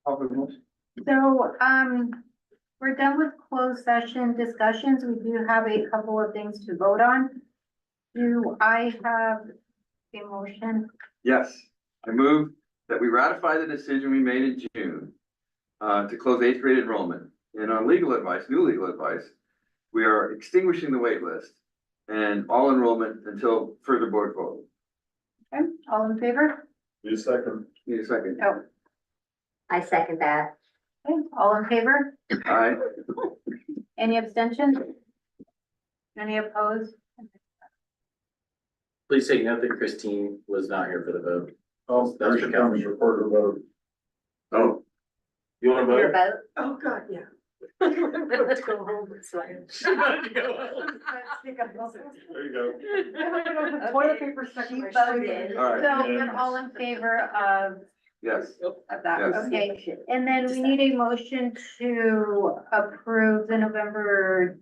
So, we're done with closed session discussions. We do have a couple of things to vote on. Do I have a motion? Yes, I move that we ratify the decision we made in June to close eighth grade enrollment. And on legal advice, new legal advice, we are extinguishing the wait list and all enrollment until further board vote. Okay, all in favor? Need a second? Need a second? Oh, I second that. okay, all in favor? Aye. Any abstentions? Any opposed? Please take note that Christine was not here for the vote. Oh, That's for Calvin. Reporter vote. Oh, You wanna Your vote? vote? Oh, God, yeah. Let's go home, it's fine. There you go. Toilet paper stuck in She my voted. shoe. all right, So we're all in favor of yes. that, Yes. okay. And then we need a motion to approve the November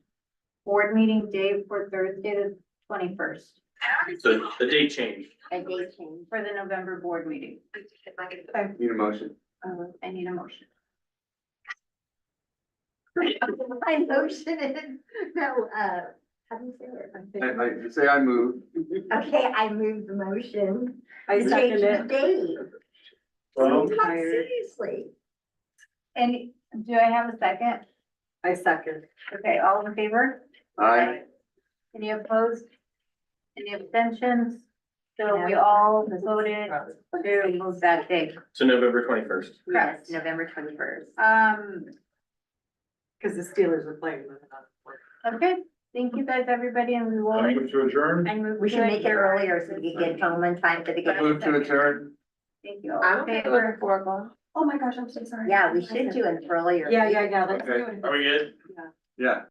board meeting date for Thursday, the 21st, So the date changed. A date change. for the November board meeting. Need a motion. I need a motion. My motion is, no, how do you say it? I say I move. Okay, I move the motion. I To second change the it. date. Well, Not seriously. And do I have a second? I second. Okay, all in favor? Aye. Any opposed? Any abstentions? So we all voted to move that date. So November 21st. Correct. Yes, November 21st. Cause the Steelers were playing. Okay, thank you guys, everybody, and we will. I move to adjourn. I move We to should make it adjourn. earlier so we can get home in time for the I move game. to adjourn. Thank you. All I'm in okay favor? with 4 o'clock. Oh, my gosh, I'm so sorry. Yeah, we should do it earlier. Yeah, let's do Okay. it. Are we good? Yeah.